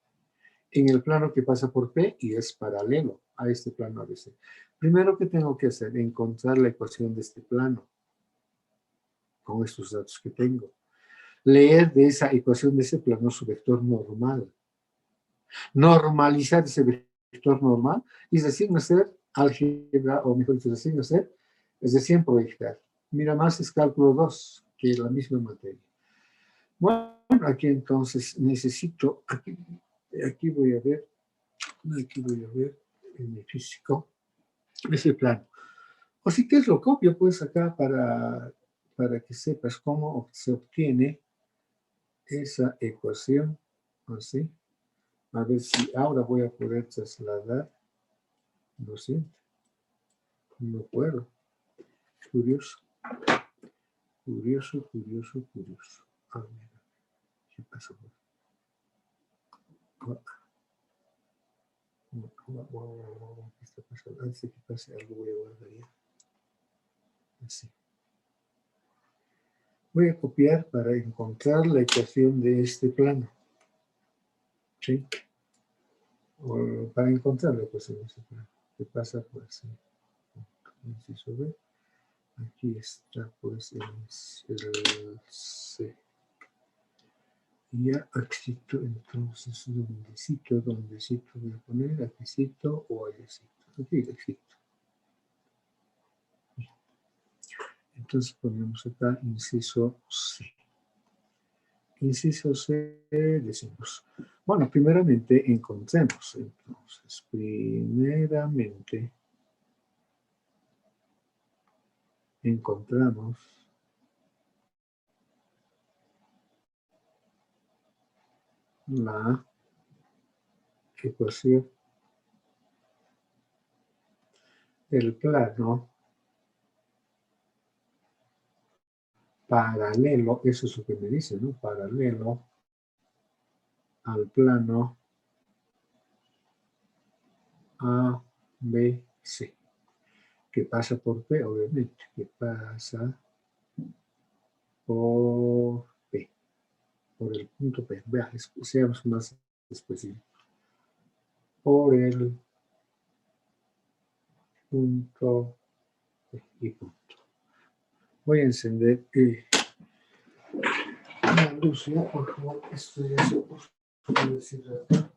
en el plano que pasa por P y es paralelo a este plano ABC. Primero que tengo que hacer, encontrar la ecuación de este plano con estos datos que tengo. Leer de esa ecuación de ese plano su vector normal. Normalizar ese vector normal y recién hacer álgebra, o mejor dicho, recién hacer, es decir, proyectar. Mira, más es cálculo 2 que la misma materia. Bueno, aquí entonces necesito, aquí voy a ver en mi físico, ese plano. O si quieres lo copio, pues acá para que sepas cómo se obtiene esa ecuación, así. A ver si ahora voy a poder trasladar, lo siento, no puedo. Curioso, curioso, curioso, curioso. A ver, ¿qué pasó? ¿Qué está pasando? Antes de que pase algo voy a guardar ya. Así. Voy a copiar para encontrar la ecuación de este plano. ¿Sí? O para encontrar la ecuación de este plano. ¿Qué pasa? Pues, inciso B. Aquí está, pues, el C. Y ya exito, entonces, dondecito voy a poner, aquícito o allácito. Aquí exito. Entonces ponemos acá inciso C. Inciso C, decimos. Bueno, primeramente encontremos. Entonces, primeramente encontramos la ecuación del plano paralelo, eso es lo que me dice, ¿no? Paralelo al plano A, B, C. Que pasa por P, obviamente, que pasa por P, por el punto P. Vea, seamos más específicos. Por el punto P y punto. Voy a encender la luz, ya, por favor. Esto ya se puso a deshidratar.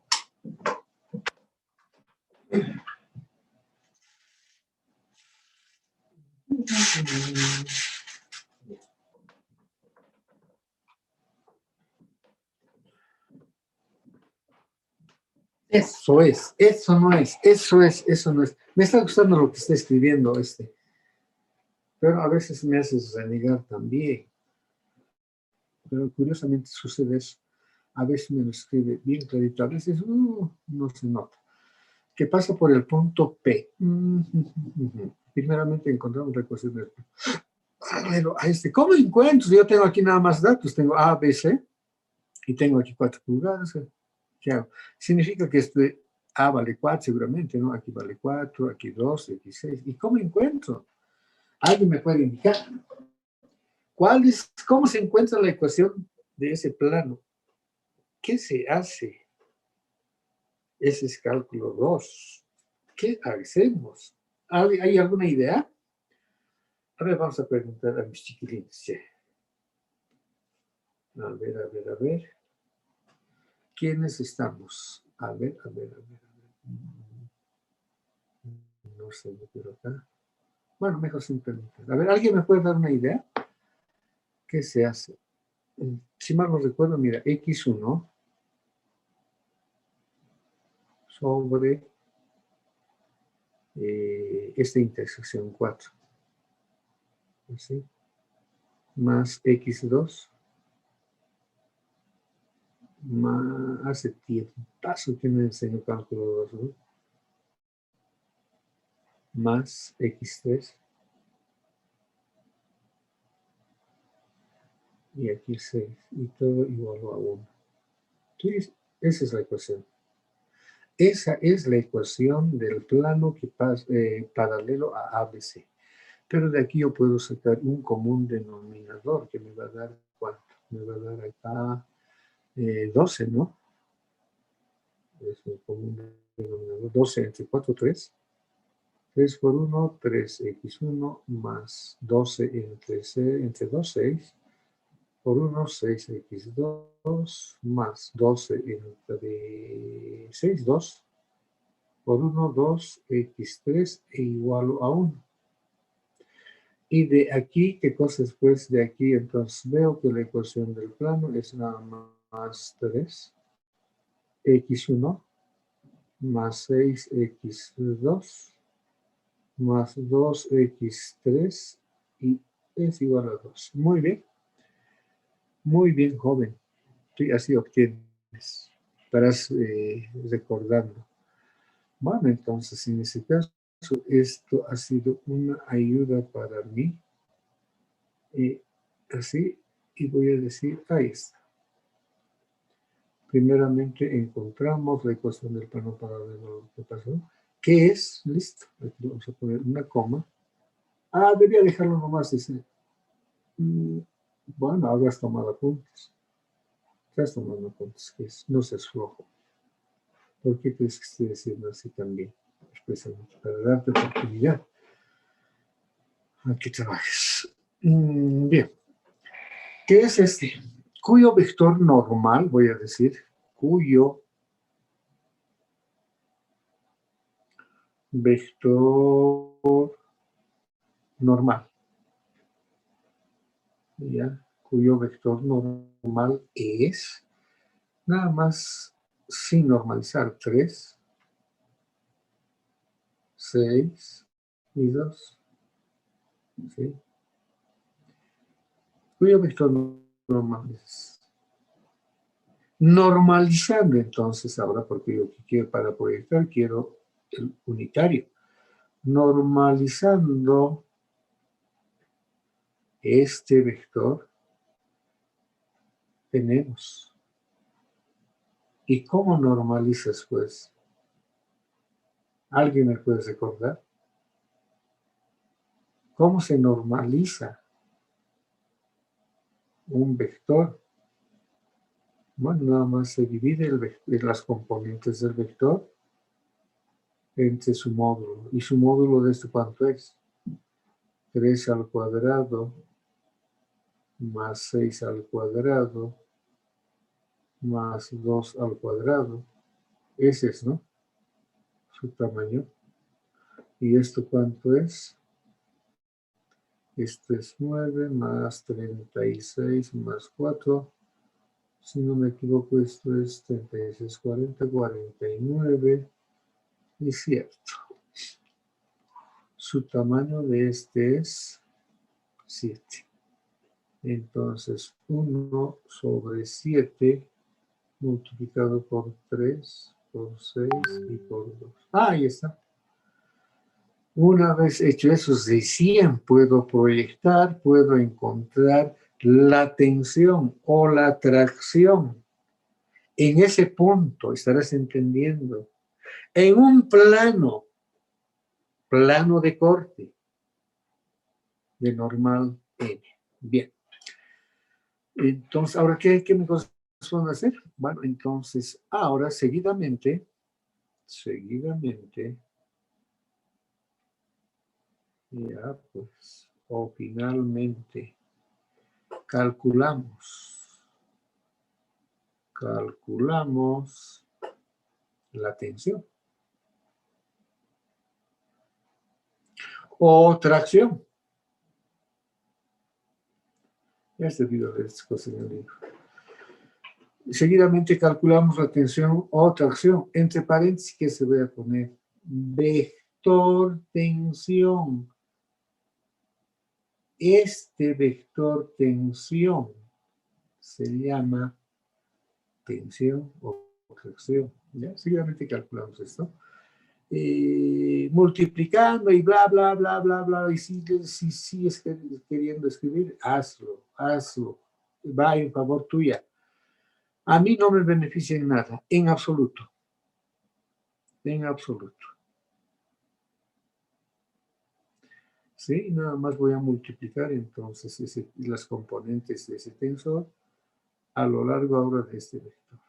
Eso es, eso no es, eso no es. Me está gustando lo que está escribiendo pero a veces me haces renegar también. Pero curiosamente sucede eso. A veces me lo escribe bien clarito, a veces no se nota. Que pasa por el punto P. Primeramente encontramos la ecuación del P. Pero ¿cómo encuentro? Yo tengo aquí nada más datos, tengo A, B, C, y tengo aquí 4 pulgadas. ¿Qué hago? Significa que A vale 4 seguramente, ¿no? Aquí vale 4, aquí 2, aquí 6. ¿Y cómo encuentro? ¿Alguien me puede indicar? ¿Cómo se encuentra la ecuación de ese plano? ¿Qué se hace? Ese es cálculo 2. ¿Qué hacemos? ¿Hay alguna idea? A ver, vamos a preguntar a mis chiquilines. A ver. ¿Quiénes estamos? A ver. No sé, pero acá. Bueno, mejor sin preguntar. A ver, ¿alguien me puede dar una idea? ¿Qué se hace? Si mal no recuerdo, mira, X1 sobre esta intersección 4. ¿Sí? Más X2 más hace tiempo que me enseñó cálculo 2, ¿no? Más X3 y aquí 6 y todo igual a 1. Entonces, esa es la ecuación. Esa es la ecuación del plano que pasa paralelo a ABC. Pero de aquí yo puedo sacar un común denominador que me va a dar, ¿cuánto? Me va a dar acá 12, ¿no? es un común denominador. 12 entre 4, 3. 3 por 1, 3x1 más 12 entre 2, 6. Por 1, 6x2 más 12 entre 6, 2. Por 1, 2x3 e igual a 1. Y de aquí, ¿qué cosa es pues de aquí? Entonces veo que la ecuación del plano es nada más 3x1 más 6x2 más 2x3 y es igual a 2. Muy bien, joven. Sí, así obtienes. Estarás recordando. Bueno, entonces en ese caso, esto ha sido una ayuda para mí. Así, y voy a decir, ahí está. Primeramente encontramos la ecuación del plano paralelo que pasó. ¿Qué es? Listo. Aquí vamos a poner una coma. Ah, debía dejarlo nomás ese. Bueno, ahora has tomado apuntes. Estás tomando apuntes, que es, no seas flojo. ¿Por qué crees que estoy diciendo así también? Expresamente, para darte oportunidad a que trabajes. Bien. ¿Qué es este? Cuyo vector normal, voy a decir, cuyo vector normal, ¿ya? Cuyo vector normal es, nada más sin normalizar, 3, 6 y 2, ¿sí? Cuyo vector normal es. Normalizando entonces ahora, porque yo quiero para proyectar, quiero el unitario. Normalizando este vector, tenemos. ¿Y cómo normalizas, pues? ¿Alguien me puede recordar? ¿Cómo se normaliza un vector? Bueno, nada más se divide las componentes del vector entre su módulo. ¿Y su módulo de esto cuánto es? 3 al cuadrado más 6 al cuadrado más 2 al cuadrado. Ese es, ¿no? Su tamaño. ¿Y esto cuánto es? Esto es 9 más 36 más 4. Si no me equivoco, esto es 36, 40, 49. Y cierto. Su tamaño de este es 7. Entonces, 1 sobre 7 multiplicado por 3, por 6 y por 2. Ah, ahí está. Una vez hecho eso, de 100 puedo proyectar, puedo encontrar la tensión o la tracción. En ese punto estarás entendiendo. En un plano de corte de normal n. Bien. Entonces, ¿ahora qué me corresponde hacer? Bueno, entonces, ahora seguidamente, ya pues, o finalmente, calculamos la tensión o tracción. Este video de estas cosas en el libro. Seguidamente calculamos la tensión o tracción. Entre paréntesis, que se voy a poner vector tensión. Este vector tensión se llama tensión o tracción. ¿Ya? Seguidamente calculamos esto. Multiplicando y bla, bla, bla, bla, bla. Y si sigues queriendo escribir, hazlo. Va en favor tuya. A mí no me beneficia en nada, en absoluto. En absoluto. ¿Sí? Nada más voy a multiplicar entonces las componentes de ese tensor a lo largo ahora de este vector.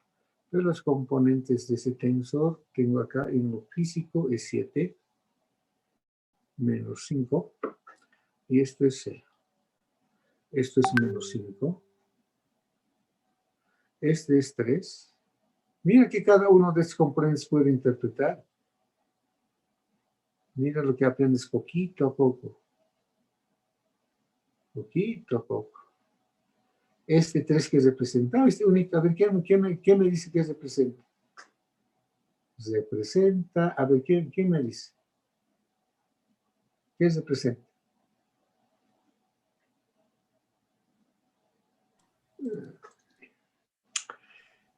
de los componentes de ese tensor, tengo acá en lo físico es 7 menos 5, y esto es 0. Esto es menos 5. Este es 3. Mira que cada uno de estos componentes puede interpretar. Mira lo que aprendes poquito a poco. Poquito a poco. Este 3 que representa, este único, a ver, ¿quién me dice que representa? Representa, a ver, ¿quién me dice? ¿Qué representa?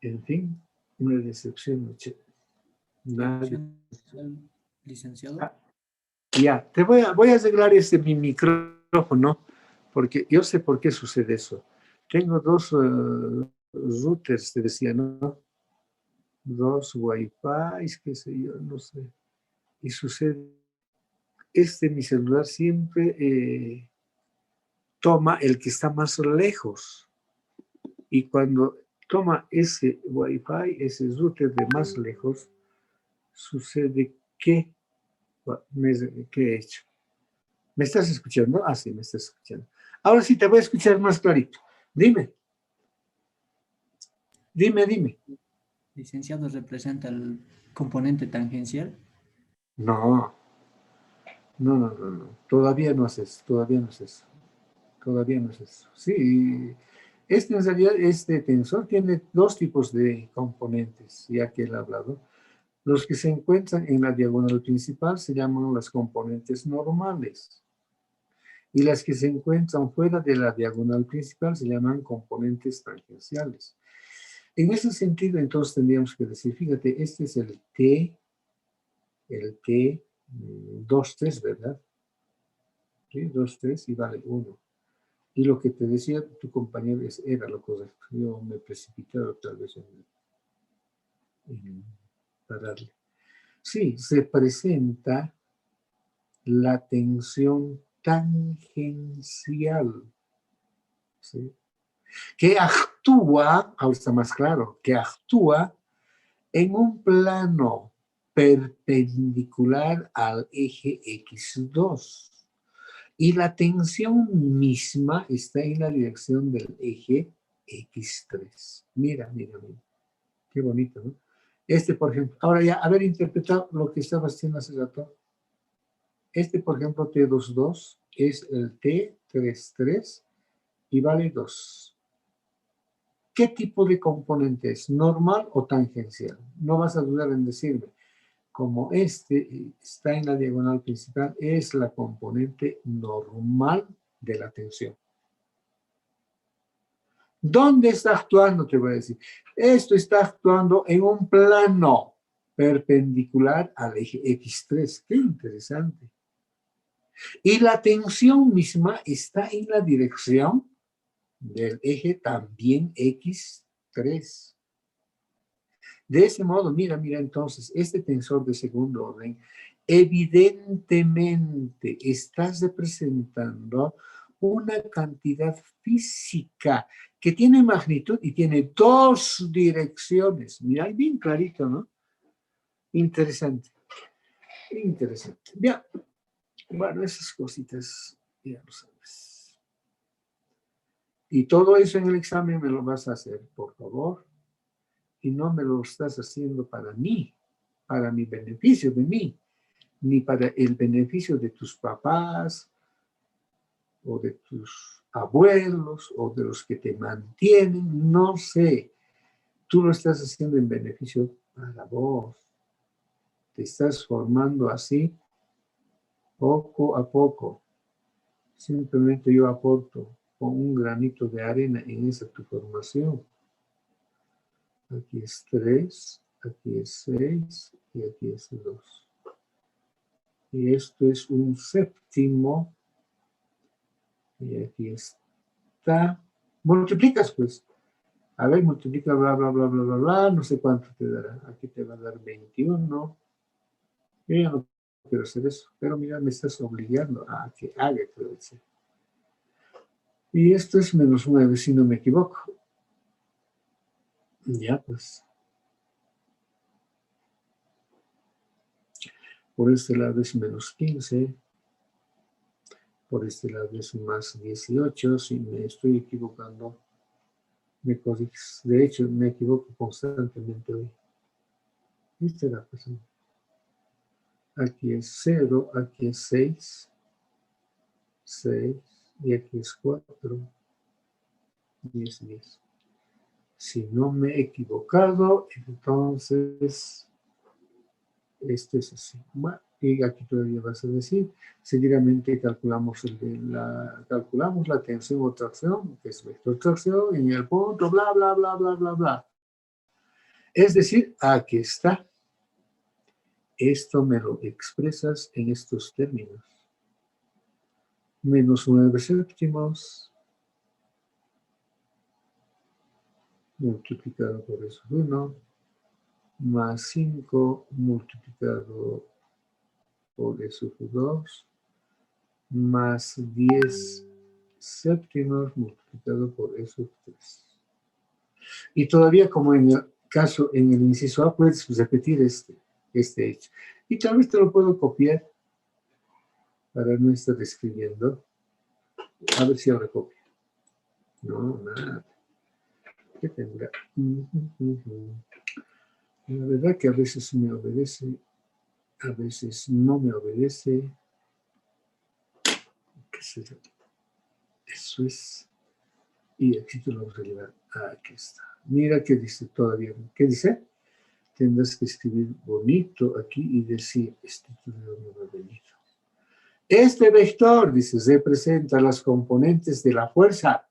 En fin, una decepción, muchacho. Nadie. Licenciado. Ah, ya, voy a arreglar mi micrófono, porque yo sé por qué sucede eso. Tengo dos routers, te decía, ¿no? Dos Wi-Fi, qué sé yo, no sé. Y sucede, mi celular siempre toma el que está más lejos. Y cuando toma ese Wi-Fi, ese router de más lejos, sucede que, ¿qué he hecho? ¿Me estás escuchando? Ah, sí, me estás escuchando. Ahora sí te voy a escuchar más clarito. Dime. Dime. Licenciado, ¿representa el componente tangencial? No. Todavía no es eso. Sí, en realidad, este tensor tiene dos tipos de componentes, ya que él ha hablado. Los que se encuentran en la diagonal principal se llaman las componentes normales. Y las que se encuentran fuera de la diagonal principal se llaman componentes tangenciales. En ese sentido, entonces, tendríamos que decir, fíjate, este es el T23, ¿verdad? Sí, 2, 3 y vale 1. Y lo que te decía tu compañero era lo correcto. Yo me precipité tal vez en pararle. Sí, se presenta la tensión tangencial, ¿sí? Que actúa, ahora está más claro, que actúa en un plano perpendicular al eje X2. Y la tensión misma está en la dirección del eje X3. Mira. Qué bonito, ¿no? Por ejemplo, ahora ya, haber interpretado lo que estaba haciendo hace rato. Por ejemplo, T22 es el T33 y vale 2. ¿Qué tipo de componente es? ¿Normal o tangencial? No vas a dudar en decirme. Como está en la diagonal principal, es la componente normal de la tensión. ¿Dónde está actuando? Te voy a decir. Esto está actuando en un plano perpendicular al eje X3. Qué interesante. Y la tensión misma está en la dirección del eje también X3. De ese modo, mira, entonces, este tensor de segundo orden evidentemente está representando una cantidad física que tiene magnitud y tiene dos direcciones. Mira, bien clarito, ¿no? Interesante. Bien, bueno, esas cositas, ya lo sabes. Y todo eso en el examen me lo vas a hacer, por favor. Y no me lo estás haciendo para mí, para mi beneficio de mí, ni para el beneficio de tus papás, o de tus abuelos, o de los que te mantienen, no sé. Tú lo estás haciendo en beneficio para vos. Te estás formando así, poco a poco. Simplemente yo aporto con un granito de arena en esa tu formación. Aquí es 3, aquí es 6 y aquí es 2. Y esto es un séptimo. Y aquí está. Multiplicas, pues. A ver, multiplica, bla, bla, bla, bla, bla, bla. No sé cuánto te dará. Aquí te va a dar 21. Yo ya no quiero hacer eso. Pero mira, me estás obligando a que haga, creo decir. Y esto es menos 9, si no me equivoco. Ya, pues. Por este lado es menos 15. Por este lado es más 18. Si me estoy equivocando, me corriges. De hecho, me equivoco constantemente hoy. Esta es la persona. Aquí es 0, aquí es 6. 6. Y aquí es 4. 10, 10. Si no me he equivocado, entonces esto es así. Bueno, y aquí todavía vas a decir, seguidamente calculamos la tensión o tracción, que es vector tracción, en el punto, bla, bla, bla, bla, bla, bla. Es decir, aquí está. Esto me lo expresas en estos términos. Menos 9 séptimos multiplicado por eso 1, más 5 multiplicado por eso 2, más 10 séptimos multiplicado por eso 3. Y todavía, como en el caso, en el inciso A, puedes repetir este hecho. Y tal vez te lo puedo copiar para no estar escribiendo. A ver si ahora copio. No, nada. ¿Qué tendrá? La verdad que a veces me obedece, a veces no me obedece. ¿Qué será? Eso es. Y aquí te lo vamos a llevar. Aquí está. Mira qué dice todavía. ¿Qué dice? Tendrás que escribir bonito aquí y decir, este título no va bonito. Este vector, dice, representa las componentes de la fuerza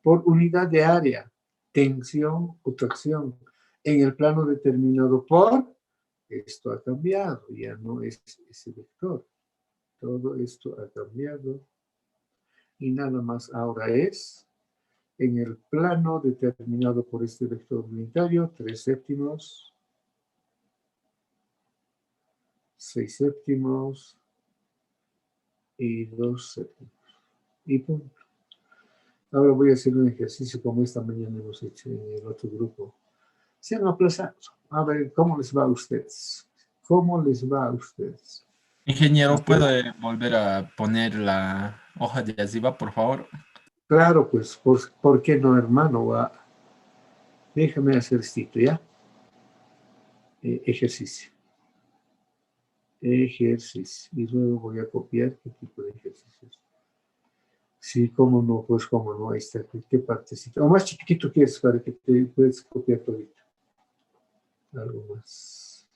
por unidad de área, tensión o tracción, en el plano determinado por, esto ha cambiado, ya no es ese vector. Todo esto ha cambiado y nada más ahora es en el plano determinado por este vector unitario, 3 séptimos, 6 séptimos y 2 séptimos. Y punto. Ahora voy a hacer un ejercicio como esta mañana hemos hecho en el otro grupo. Se han aplazado. A ver, ¿cómo les va a ustedes? ¿Cómo les va a ustedes? Ingeniero, ¿puede volver a poner la hoja de arriba, por favor? Claro, pues, ¿por qué no, hermano? Déjame hacer esto, ¿ya? Ejercicio. Ejercicio. Y luego voy a copiar qué tipo de ejercicios. Sí, cómo no, pues cómo no, ahí está. ¿Qué partecita? O más chiquitito quieres para que te puedas copiar todito. Algo más.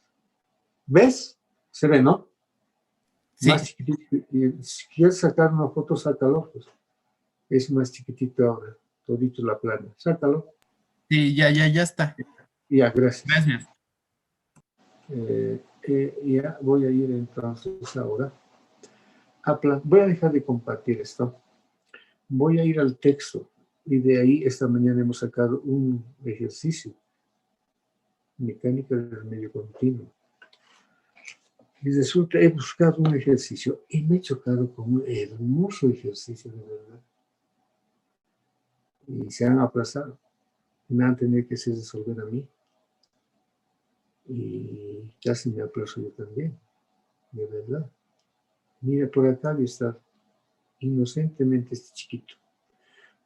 ¿Ves? Se ve, ¿no? Sí. Más chiquitito. Y si quieres sacar una foto, sácalo. Pues. Es más chiquitito ahora. Todito la plana. Sácalo. Sí, ya está. Ya, gracias. Gracias. Ya voy a ir entonces ahora. Voy a dejar de compartir esto. Voy a ir al texto. Y de ahí esta mañana hemos sacado un ejercicio. Mecánica del medio continuo. Y resulta, he buscado un ejercicio y me he chocado con un hermoso ejercicio, de verdad. Y se han aplazado. Me han tenido que hacer resolver a mí. Y casi me aplazo yo también, de verdad. Mira, por acá está inocentemente este chiquito.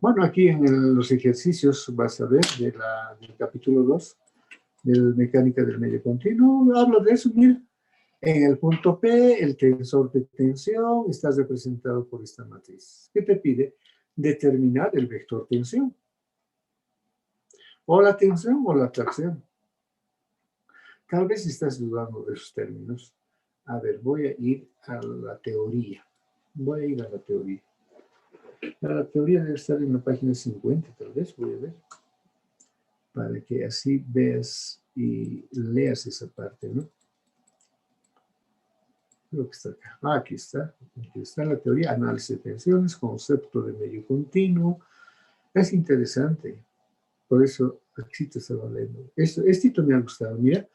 Bueno, aquí en los ejercicios vas a ver del capítulo 2 de mecánica del medio continuo. Hablo de eso, mira. En el punto P, el tensor de tensión está representado por esta matriz. ¿Qué te pide? Determinar el vector tensión. O la tensión o la tracción. Tal vez estás dudando de esos términos. A ver, voy a ir a la teoría. La teoría debe estar en la página 50, tal vez, voy a ver. Para que así veas y leas esa parte, ¿no? Creo que está acá. Aquí está. Aquí está la teoría, análisis de tensiones, concepto de medio continuo. Es interesante. Por eso aquí te estaba leyendo. Esto me ha gustado. Mira,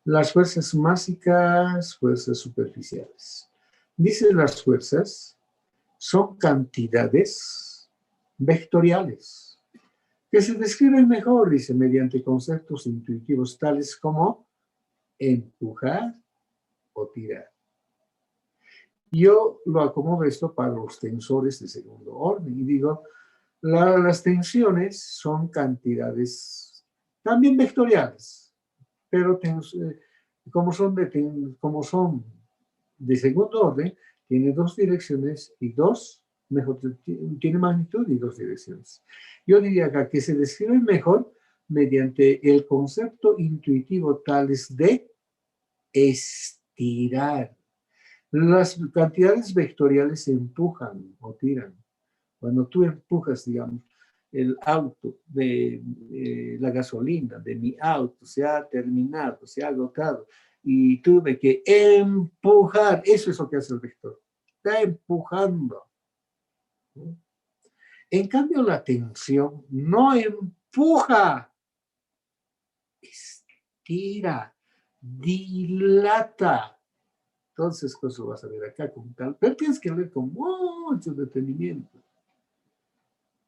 las fuerzas básicas, fuerzas superficiales. Dice las fuerzas son cantidades vectoriales que se describen mejor, dice, mediante conceptos intuitivos tales como empujar, o tirar. Yo lo acomodo esto para los tensores de segundo orden y digo, las tensiones son cantidades también vectoriales, pero como son de segundo orden, tiene dos direcciones y tiene magnitud y dos direcciones. Yo diría acá que se describe mejor mediante el concepto intuitivo tales de estirar. Las cantidades vectoriales se empujan o tiran. Cuando tú empujas, digamos, el auto de la gasolina de mi auto se ha terminado, se ha agotado y tuve que empujar, eso es lo que hace el vector, está empujando. En cambio, la tensión no empuja, estira, dilata. Entonces, eso vas a ver acá con tal, pero tienes que leer con mucho detenimiento,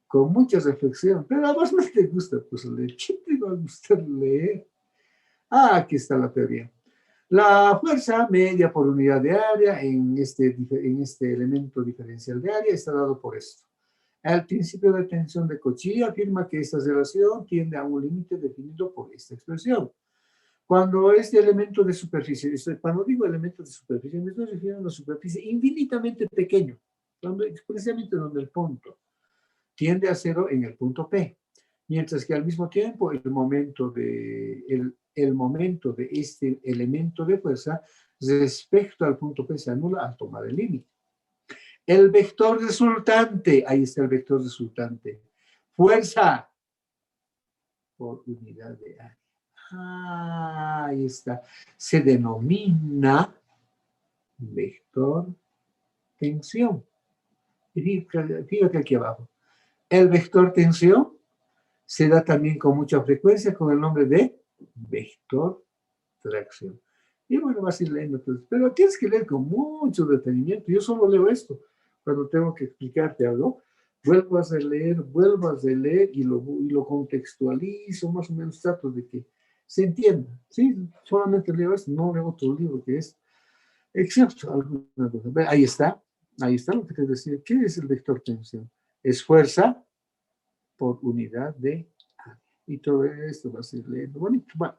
con mucha reflexión, pero a vos no te gusta pues leer. ¿Qué te va a gustar leer? Ah, aquí está la teoría. La fuerza media por unidad de área en este elemento diferencial de área está dado por esto. El principio de tensión de Cauchy afirma que esta relación tiende a un límite definido por esta expresión. Cuando este elemento de superficie, cuando digo elemento de superficie, me estoy refiriendo a una superficie infinitamente pequeño, precisamente donde el punto tiende a cero en el punto P, mientras que al mismo tiempo el momento de este elemento de fuerza respecto al punto P se anula al tomar el límite. El vector resultante, ahí está el vector resultante, fuerza por unidad de área. Ah, ahí está. Se denomina vector tensión. Fíjate aquí abajo. El vector tensión se da también con mucha frecuencia con el nombre de vector tracción. Y bueno, vas a ir leyendo, pero tienes que leer con mucho detenimiento. Yo solo leo esto cuando tengo que explicarte algo. Vuelvas a leer y lo contextualizo, más o menos trato de que se entienda. ¿Sí? Solamente leo esto, no leo otro libro que es, excepto alguna cosa. Ahí está lo que te decía. ¿Qué es el vector tensión? Es fuerza por unidad de área. Y todo esto va a ser leyendo bonito. Bueno,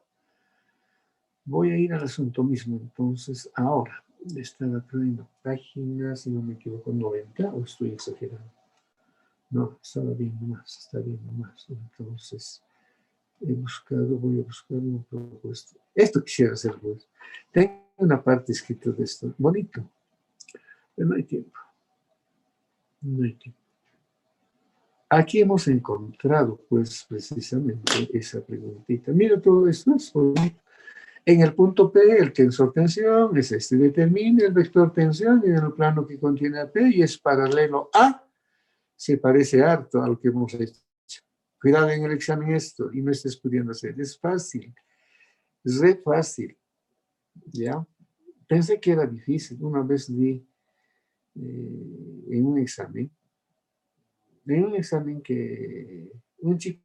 voy a ir al asunto mismo. Entonces, ahora, estaba trayendo páginas, si no me equivoco, 90, o estoy exagerando. No, estaba viendo más, está viendo más. Entonces, voy a buscar una propuesta. Esto quisiera hacer, pues. Tengo una parte escrita de esto, bonito, pero no hay tiempo. No hay tiempo. Aquí hemos encontrado, pues, precisamente esa preguntita. Mira, todo esto es bonito. En el punto P, el tensor tensión es este. Determina el vector tensión en el plano que contiene a P y es paralelo a. Se parece harto a lo que hemos hecho. Cuidado en el examen esto y no estés pudiendo hacer. Es fácil. Es re fácil. ¿Ya? Pensé que era difícil. Una vez vi en un examen que un chico